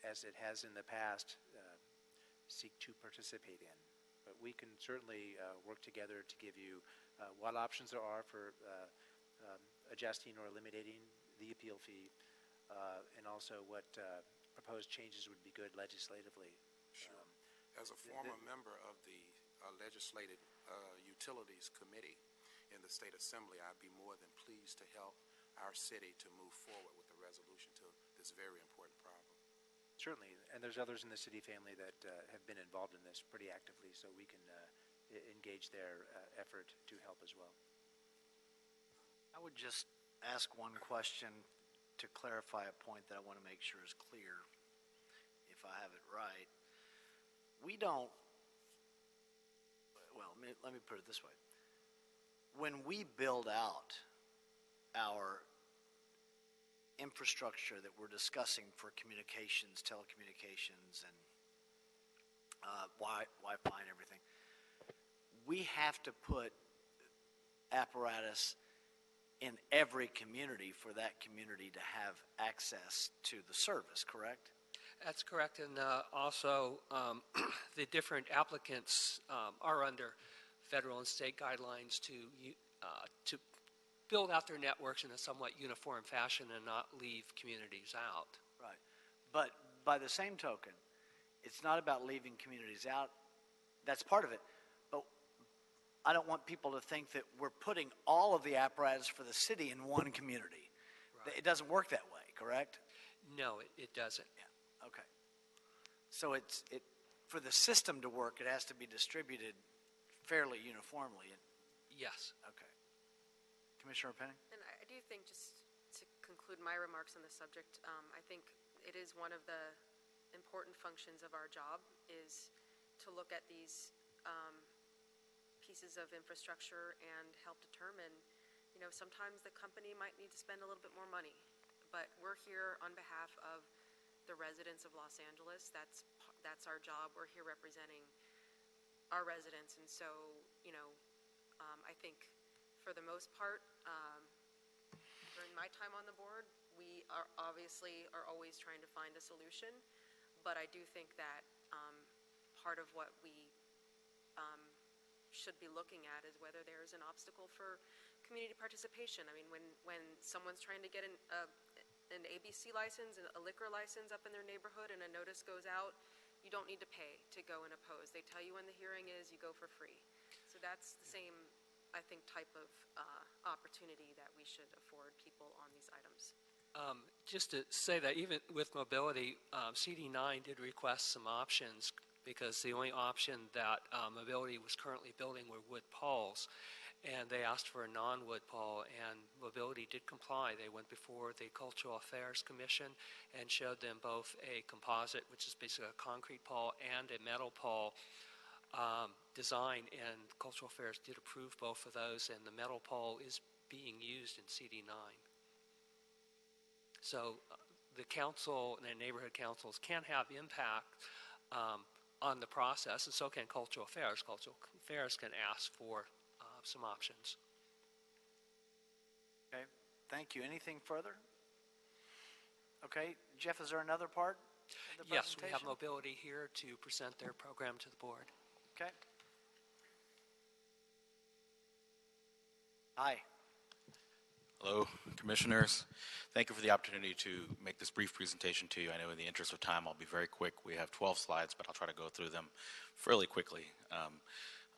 as it has in the past, seek to participate in. But we can certainly work together to give you what options there are for adjusting or eliminating the appeal fee, and also what proposed changes would be good legislatively. Sure. As a former member of the Legislative Utilities Committee in the State Assembly, I'd be more than pleased to help our city to move forward with the resolution to this very important problem. Certainly, and there's others in the city family that have been involved in this pretty actively, so we can engage their effort to help as well. I would just ask one question to clarify a point that I want to make sure is clear, if I have it right. We don't, well, let me put it this way. When we build out our infrastructure that we're discussing for communications, telecommunications, and Wi-Fi and everything, we have to put apparatus in every community for that community to have access to the service, correct? That's correct, and also the different applicants are under federal and state guidelines to build out their networks in a somewhat uniform fashion and not leave communities out. Right. But by the same token, it's not about leaving communities out. That's part of it. But I don't want people to think that we're putting all of the apparatus for the city in one community. Right. It doesn't work that way, correct? No, it doesn't. Yeah. Okay. So for the system to work, it has to be distributed fairly uniformly. Yes. Okay. Commissioner Penning? And I do think, just to conclude my remarks on the subject, I think it is one of the important functions of our job is to look at these pieces of infrastructure and help determine, sometimes the company might need to spend a little bit more money, but we're here on behalf of the residents of Los Angeles. That's our job. We're here representing our residents, and so, I think for the most part, during my time on the board, we are always trying to find a solution, but I do think that part of what we should be looking at is whether there is an obstacle for community participation. I mean, when someone's trying to get an ABC license, a liquor license up in their neighborhood, and a notice goes out, you don't need to pay to go and oppose. They tell you when the hearing is, you go for free. So that's the same, I think, type of opportunity that we should afford people on these items. Just to say that even with mobility, CD9 did request some options because the only option that mobility was currently building were wood poles. And they asked for a non-wood pole, and mobility did comply. They went before the Cultural Affairs Commission and showed them both a composite, which is basically a concrete pole, and a metal pole design, and Cultural Affairs did approve both of those, and the metal pole is being used in CD9. So the council and the neighborhood councils can have impact on the process, and so can Cultural Affairs. Cultural Affairs can ask for some options. Okay, thank you. Anything further? Okay, Jeff, is there another part of the Yes, presentation? we have mobility here to present their program to the board. Okay. Hi. Hello, Commissioners. Thank you for the opportunity to make this brief presentation to you. I know in the interest of time, I'll be very quick. We have 12 slides, but I'll try to go through them fairly quickly.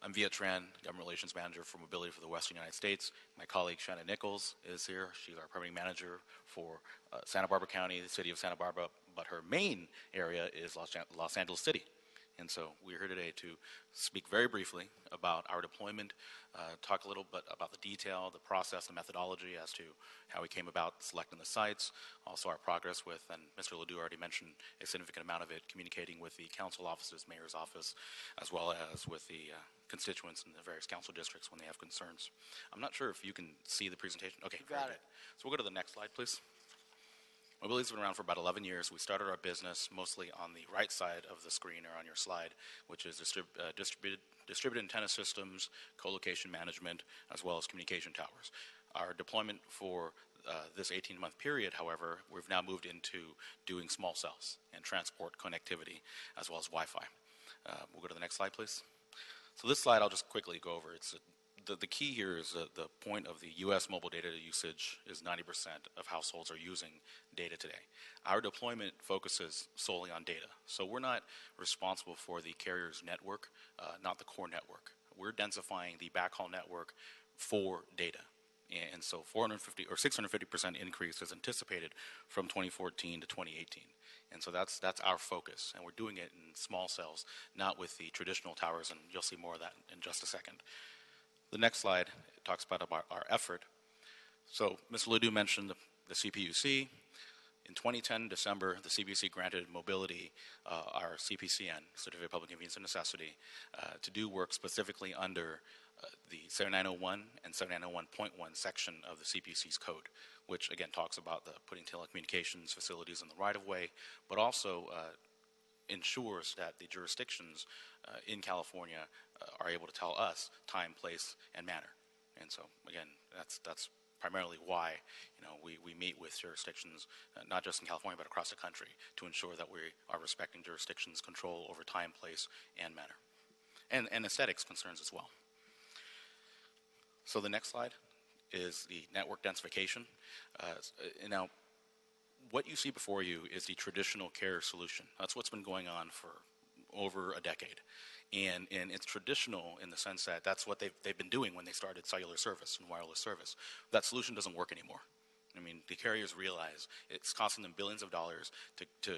I'm Viet Tran, Government Relations Manager for Mobility for the Western United States. My colleague Shannon Nichols is here. She's our permitting manager for Santa Barbara County, the city of Santa Barbara, but her main area is Los Angeles City. And so we're here today to speak very briefly about our deployment, talk a little bit about the detail, the process, the methodology as to how we came about selecting the sites, also our progress with, and Mr. Ledoux already mentioned a significant amount of it, communicating with the council offices, mayor's office, as well as with the constituents in the various council districts when they have concerns. I'm not sure if you can see the presentation. Okay, You got it. So we'll go to the next slide, please. Mobility's been around for about 11 years. We started our business mostly on the right side of the screen or on your slide, which is distributed antenna systems, co-location management, as well as communication towers. Our deployment for this 18-month period, however, we've now moved into doing small cells and transport connectivity, as well as Wi-Fi. We'll go to the next slide, please. So this slide I'll just quickly go over. The key here is the point of the U.S. mobile data usage is 90% of households are using data today. Our deployment focuses solely on data. So we're not responsible for the carrier's network, not the core network. We're densifying the backhaul network for data. And so 450 or 650% increase is anticipated from 2014 to 2018. And so that's our focus. And we're doing it in small cells, not with the traditional towers. And you'll see more of that in just a second. The next slide talks about our effort. So Mr. Ledoux mentioned the CPUC. In 2010, December, the CPUC granted Mobility our CPCN, Certificate of Public Convenience and Necessity, to do work specifically under the 7901 and 7901.1 section of the CPUC's code, which again talks about the putting telecommunications facilities in the right-of-way, but also ensures that the jurisdictions in California are able to tell us time, place, and manner. And so, again, that's primarily why we meet with jurisdictions, not just in California, but across the country, to ensure that we are respecting jurisdictions' control over time, place, and manner. And aesthetics concerns as well. So the next slide is the network densification. Now, what you see before you is the traditional carrier solution. That's what's been going on for over a decade. And it's traditional in the sense that that's what they've been doing when they started cellular service and wireless service. That solution doesn't work anymore. I mean, the carriers realize it's costing them billions of dollars to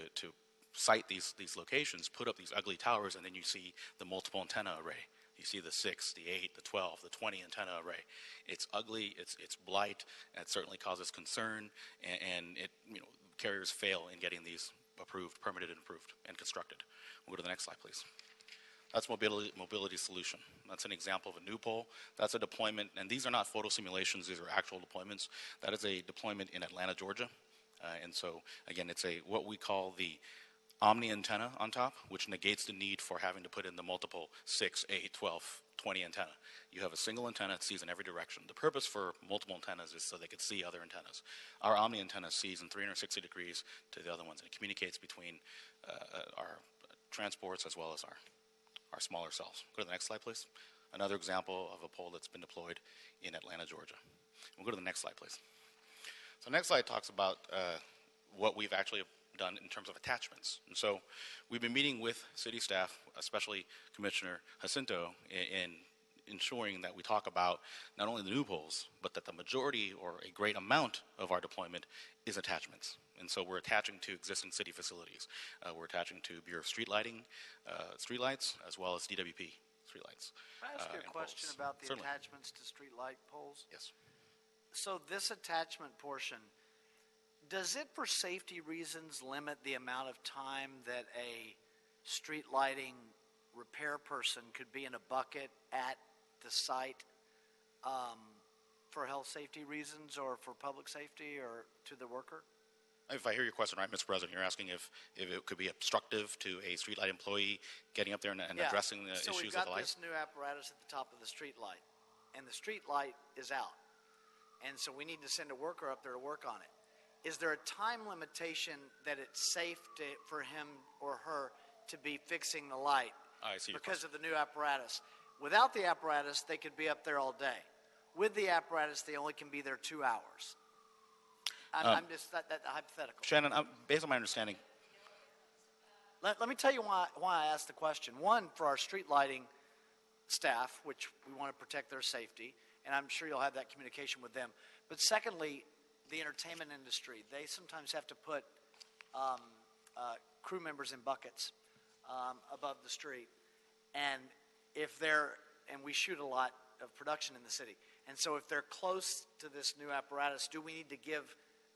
site these locations, put up these ugly towers, and then you see the multiple antenna array. You see the 6, the 8, the 12, the 20 antenna array. It's ugly, it's blight, and it certainly causes concern, and carriers fail in getting these approved, permitted, and approved, and constructed. We'll go to the next slide, please. That's mobility solution. That's an example of a new pole. That's a deployment, and these are not photo simulations, these are actual deployments. That is a deployment in Atlanta, Georgia. And so, again, it's what we call the omni antenna on top, which negates the need for having to put in the multiple 6, 8, 12, 20 antenna. You have a single antenna that sees in every direction. The purpose for multiple antennas is so they could see other antennas. Our omni antenna sees in 360 degrees to the other ones, and it communicates between our transports as well as our smaller cells. Go to the next slide, please. Another example of a pole that's been deployed in Atlanta, Georgia. We'll go to the next slide, please. So the next slide talks about what we've actually done in terms of attachments. And so we've been meeting with city staff, especially Commissioner Jacinto, in ensuring that we talk about not only the new poles, but that the majority or a great amount of our deployment is attachments. And so we're attaching to existing city facilities. We're attaching to Bureau of Street Lighting, streetlights, as well as DWP streetlights. Can I ask you a question poles. about the Certainly. attachments to street light poles? Yes. So this attachment portion, does it, for safety reasons, limit the amount of time that a street lighting repair person could be in a bucket at the site for health safety reasons or for public safety or to the worker? If I hear your question right, Mr. President, you're asking if it could be obstructive to a streetlight employee getting up there and addressing the so issues we've of the got light? this new apparatus at the top of the street light, and the street light is out. And so we need to send a worker up there to work on it. Is there a time limitation that it's safe for him or her to be fixing the light I see your because of the new apparatus? Without the apparatus, they could be up there all day. With the apparatus, they only can be there 2 hours. I'm just that hypothetical. Shannon, based on my understanding. Let me tell you why I asked the question. One, for our street lighting, staff, which we want to protect their safety, and I'm sure you'll have that communication with them. But secondly, the entertainment industry, they sometimes have to put crew members in buckets above the street. And and we shoot a lot of production in the city. And so if they're close to this new apparatus, do we need to give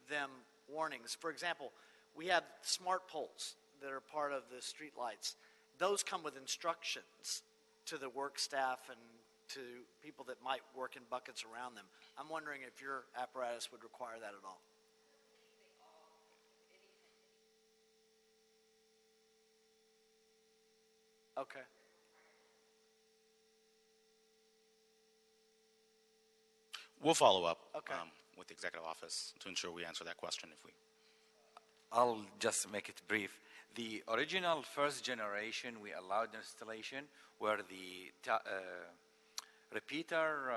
them warnings? For example, we have smart poles that are part of the street lights. Those come with instructions to the work staff and to people that might work in buckets around them. I'm wondering if your apparatus would require that at all. Okay. We'll follow up Okay. with the executive office to ensure we answer that question if we. I'll just make it brief. The original first generation, we allowed installation were the repeater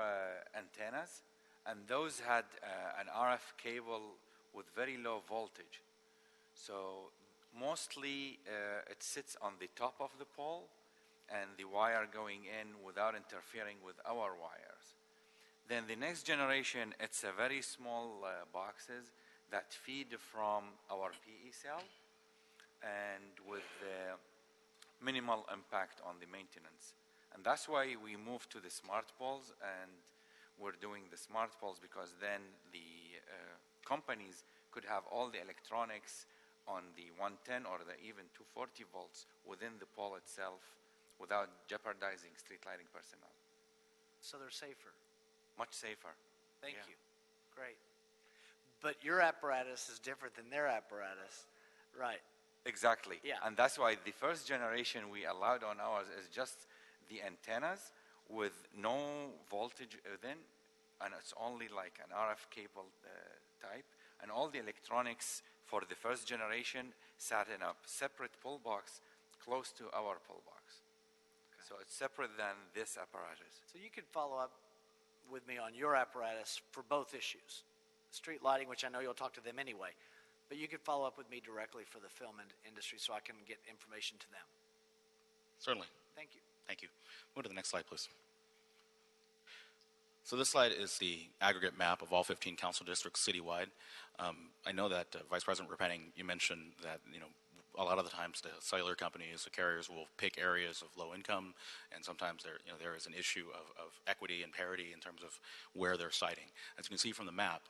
antennas, and those had an RF cable with very low voltage. So mostly it sits on the top of the pole and the wire going in without interfering with our wires. Then the next generation, it's a very small boxes that feed from our PE cell and with minimal impact on the maintenance. And that's why we moved to the smart poles, and we're doing the smart poles because then the companies could have all the electronics on the 110 or the even 240 volts within the pole itself without jeopardizing street lighting personnel. So they're safer. Much safer. Thank you. Great. But your apparatus is different than their apparatus. Right. Exactly. Yeah. And that's why the first generation we allowed on ours is just the antennas with no voltage within, and it's only like an RF cable type. And all the electronics for the first generation sat in a separate pull box close to our pull box. Okay. So it's separate than this apparatus. So you could follow up with me on your apparatus for both issues. Street lighting, which I know you'll talk to them anyway, but you could follow up with me directly for the film industry so I can get information to them. Certainly. Thank you. Thank you. Go to the next slide, please. So this slide is the aggregate map of all 15 council districts citywide. I know that Vice President Repenning, you mentioned that a lot of the times the cellular companies, the carriers will pick areas of low income, and sometimes there is an issue of equity and parity in terms of where they're siting. As you can see from the map,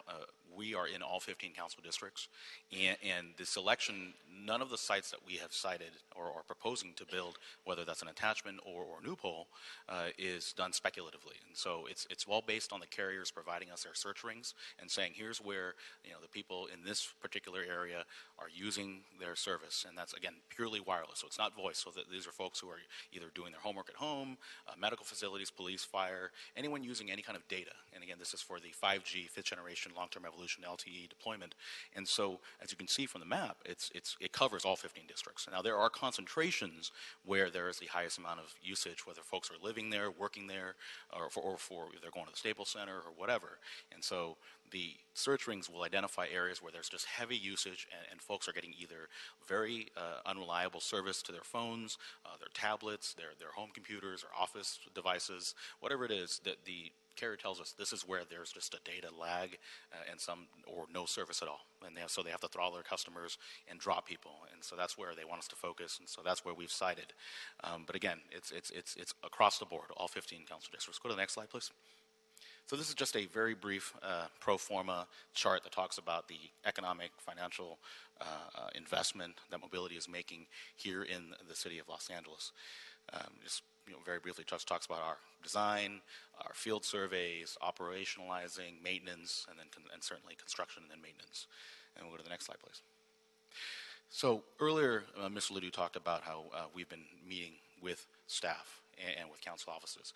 we are in all 15 council districts, and the selection, none of the sites that we have cited or are proposing to build, whether that's an attachment or new pole, is done speculatively. And so it's all based on the carriers providing us their search rings and saying, here's where the people in this particular area are using their service. And that's, again, purely wireless, so it's not voice. So that these are folks who are either doing their homework at home, medical facilities, police, fire, anyone using any kind of data. And again, this is for the 5G, fifth generation, long-term evolution, LTE deployment. And so, as you can see from the map, it covers all 15 districts. Now, there are concentrations where there is the highest amount of usage, whether folks are living there, working there, or for if they're going to the Staples Center or whatever. And so, the search rings will identify areas where there's just heavy usage and folks are getting either very unreliable service to their phones, their tablets, their home computers or office devices, whatever it is that the carrier tells us this is where there's just a data lag and some or no service at all. And so they have to throttle their customers and drop people. And so that's where they want us to focus. And so that's where we've cited. But again, it's across the board, all 15 council districts. Go to the next slide, please. So this is just a very brief pro forma chart that talks about the economic, financial investment that mobility is making here in the city of Los Angeles. Just very briefly, just talks about our design, our field surveys, operationalizing, maintenance, and then and certainly construction and then maintenance. And we'll go to the next slide, please. So earlier, Mr. Ludu talked about how we've been meeting with staff and with council offices.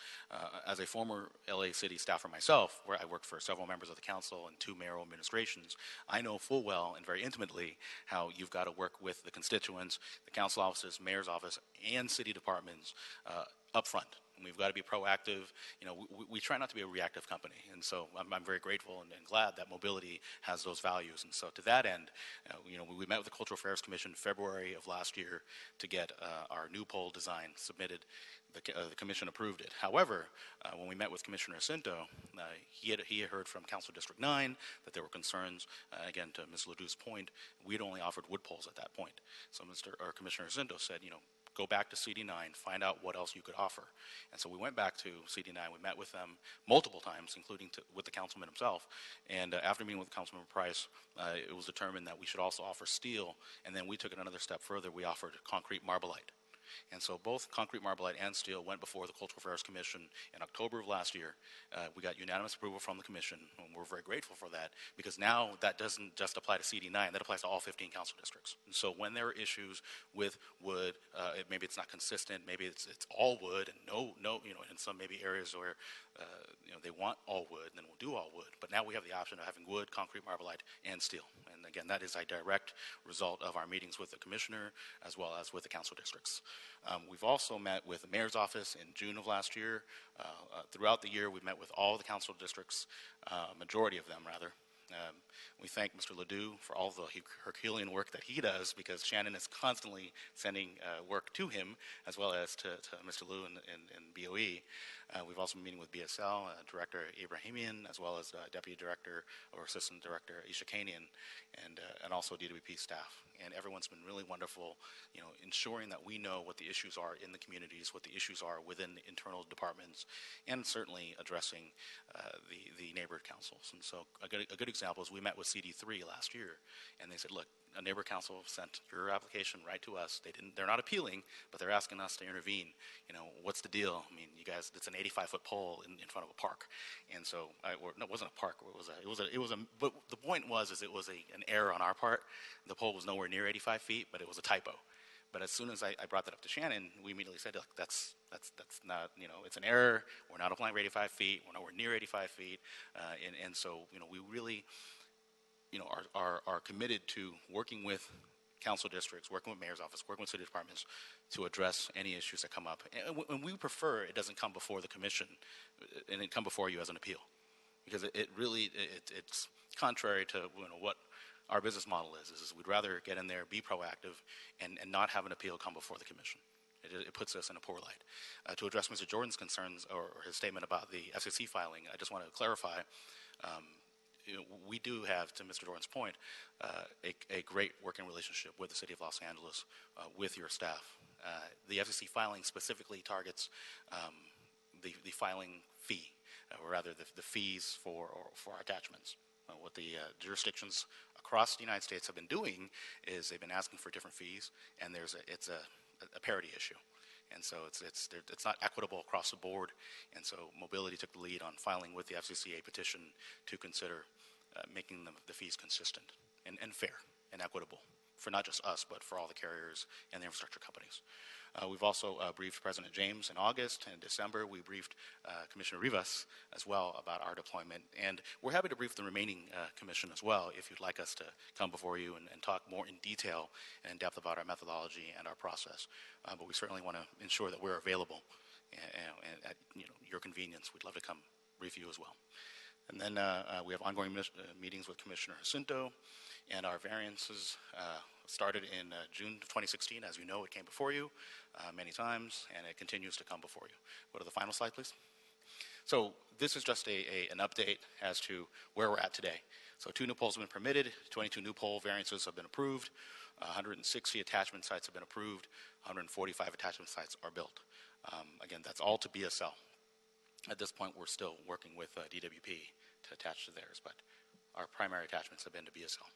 As a former LA City staffer myself, where I worked for several members of the council and 2 mayoral administrations, I know full well and very intimately how you've got to work with the constituents, the council offices, mayor's office, and city departments up front and we've got to be proactive. We try not to be a reactive company, and so I'm very grateful and glad that mobility has those values. And so to that end, we met with the Cultural Affairs Commission February of last year to get our new pole design submitted. The commission approved it. However, when we met with Commissioner Jacinto, he had heard from Council District 9 that there were concerns. Again, to Ms. Ledoux's point, we had only offered wood poles at that point. So Commissioner Jacinto said, go back to CD9, find out what else you could offer. And so we went back to CD9. We met with them multiple times, including with the councilman himself. And after meeting with Councilman Price, it was determined that we should also offer steel. And then we took it another step further. We offered concrete marbleite. And so both concrete marbleite and steel went before the Cultural Affairs Commission in October of last year. We got unanimous approval from the commission, and we're very grateful for that, because now that doesn't just apply to CD9, that applies to all 15 council districts. And so when there are issues with wood, maybe it's not consistent, maybe it's all wood, and no, in some maybe areas where they want all wood, then we'll do all wood. But now we have the option of having wood, concrete, marbleite, and steel. And again, that is a direct result of our meetings with the commissioner as well as with the council districts. We've also met with the mayor's office in June of last year. Throughout the year, we've met with all the council districts, majority of them rather. We thank Mr. Ledoux for all the Herculean work that he does, because Shannon is constantly sending work to him, as well as to Mr. Liu and BOE. We've also been meeting with BSL, Director Ibrahimian, as well as Deputy Director or Assistant Director Isha Kanian, and also DWP staff. And everyone's been really wonderful, ensuring that we know what the issues are in the communities, what the issues are within the internal departments, and certainly addressing the neighborhood councils. And so a good example is we met with CD3 last year, and they said, look, a neighborhood council sent your application right to us. They're not appealing, but they're asking us to intervene. What's the deal? I mean, you guys, it's an 85-foot pole in front of a park. And so, no, it wasn't a park. But the point was it was an error on our part. The pole was nowhere near 85 feet, but it was a typo. But as soon as I brought that up to Shannon, we immediately said, look, that's not, it's an error. We're not applying for 85 feet. We're nowhere near 85 feet. And so, we really, are committed to working with council districts, working with mayor's office, working with city departments to address any issues that come up. And we prefer it doesn't come before the commission and it come before you as an appeal, because it's contrary to what our business model is we'd rather get in there, be proactive, and not have an appeal come before the commission. It puts us in a poor light. To address Mr. Jordan's concerns or his statement about the FCC filing, I just want to clarify, we do have, to Mr. Jordan's point, a great working relationship with the City of Los Angeles, with your staff. The FCC filing specifically targets the filing fee, or rather the fees for attachments. What the jurisdictions across the United States have been doing is they've been asking for different fees, and it's a parity issue. And so it's not equitable across the board. And so Mobility took the lead on filing with the FCC a petition to consider making the fees consistent and fair and equitable for not just us, but for all the carriers and the infrastructure companies. We've also briefed President James in August, and in December we briefed Commissioner Rivas as well about our deployment. And we're happy to brief the remaining commission as well if you'd like us to come before you and talk more in detail and in depth about our methodology and our process. But we certainly want to ensure that we're available and at your convenience. We'd love to come brief you as well. And then we have ongoing meetings with Commissioner Jacinto, and our variances started in June of 2016. As you know, it came before you many times, and it continues to come before you. Go to the final slide, please. So this is just an update as to where we're at today. So 2 new poles have been permitted, 22 new pole variances have been approved, 160 attachment sites have been approved, 145 attachment sites are built. Again, that's all to BSL. At this point, we're still working with DWP to attach to theirs, but our primary attachments have been to BSL.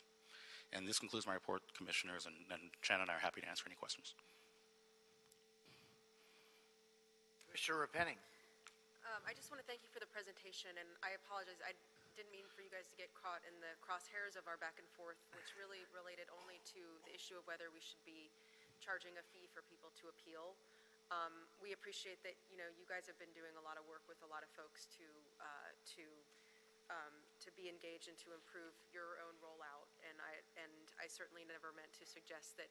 And this concludes my report, Commissioners, and Shannon and I are happy to answer any questions. Commissioner Repenning. I just want to thank you for the presentation, and I apologize. I didn't mean for you guys to get caught in the crosshairs of our back and forth, which really related only to the issue of whether we should be charging a fee for people to appeal. We appreciate that you guys have been doing a lot of work with a lot of folks to be engaged and to improve your own rollout. And I certainly never meant to suggest that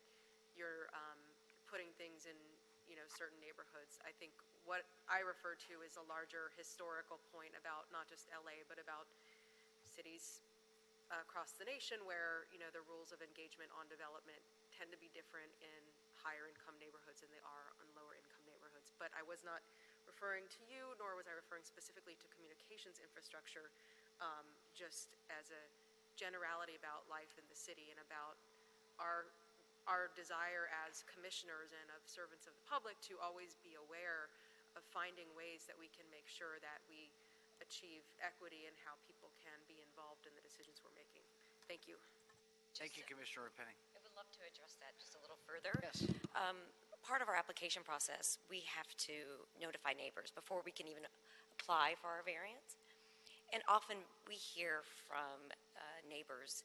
you're putting things in certain neighborhoods. I think what I refer to is a larger historical point about not just LA, but about cities across the nation where, the rules of engagement on development tend to be different in higher income neighborhoods than they are on lower income neighborhoods. But I was not referring to you, nor was I referring specifically to communications infrastructure, just as a generality about life in the city and about our desire as commissioners and of servants of the public to always be aware of finding ways that we can make sure that we achieve equity and how people can be involved in the decisions we're making. Thank you. Thank you, Commissioner Penning. I would love to address that just a little further. Yes. Part of our application process, we have to notify neighbors before we can even apply for our variance. And often we hear from neighbors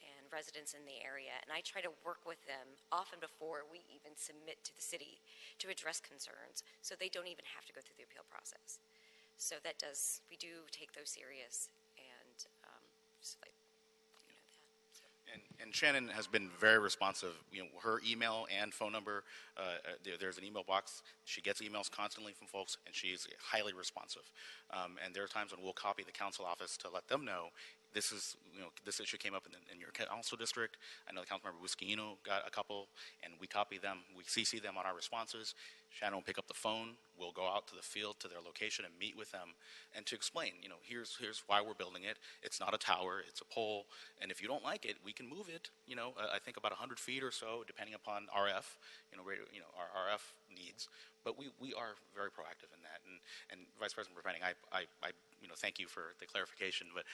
and residents in the area, and I try to work with them often before we even submit to the city to address concerns, so they don't even have to go through the appeal process. So we do take those serious, and just like, And Shannon has been very responsive. Her email and phone number, there's an email box. She gets emails constantly from folks, and she's highly responsive. And there are times when we'll copy the council office to let them know this issue came up in your council district. I know the Councilmember Busquino got a couple, and we copy them. We CC them on our responses. Shannon will pick up the phone. We'll go out to the field, to their location, and meet with them, and to explain, here's why we're building it. It's not a tower, it's a pole, and if you don't like it, we can move it. I think about 100 feet or so, depending upon RF, our RF needs. But we are very proactive in that. And Vice President Penning, I thank you for the clarification. But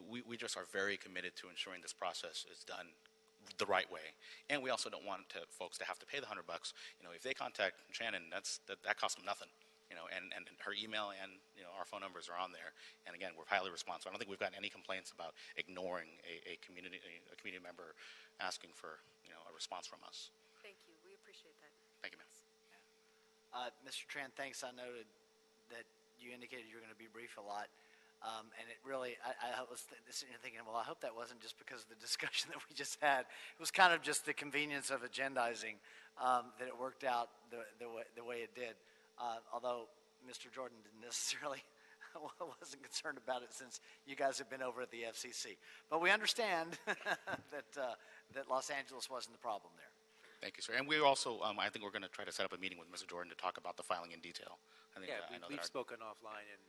we just are very committed to ensuring this process is done the right way, and we also don't want folks to have to pay the $100. If they contact Shannon, that costs them nothing. And her email and our phone numbers are on there. And again, we're highly responsive. I don't think we've gotten any complaints about ignoring a community member asking for a response from us. Thank you. We appreciate that. Thank you, ma'am. Mr. Tran, thanks. I noted that you indicated you were going to be brief a lot. And it really, I was sitting here thinking, well, I hope that wasn't just because of the discussion that we just had. It was kind of just the convenience of agendizing that it worked out the way it did. Although Mr. Jordan didn't necessarily wasn't concerned about it since you guys have been over at the FCC. But we understand that Los Angeles wasn't the problem there. Thank you, sir. And we also, I think we're going to try to set up a meeting with Mr. Jordan to talk about the filing in detail. I think, we've spoken offline, and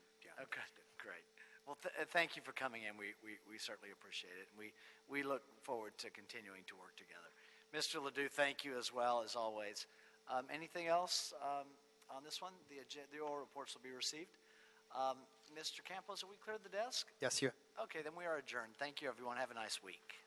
okay, great. Well, thank you for coming in. We certainly appreciate it. And we look forward to continuing to work together. Mr. Ledoux, thank you as well, as always. Anything else on this one? The oral reports will be received. Mr. Campos, have we cleared the desk? Yes, you. Okay, then we are adjourned. Thank you, everyone. Have a nice week.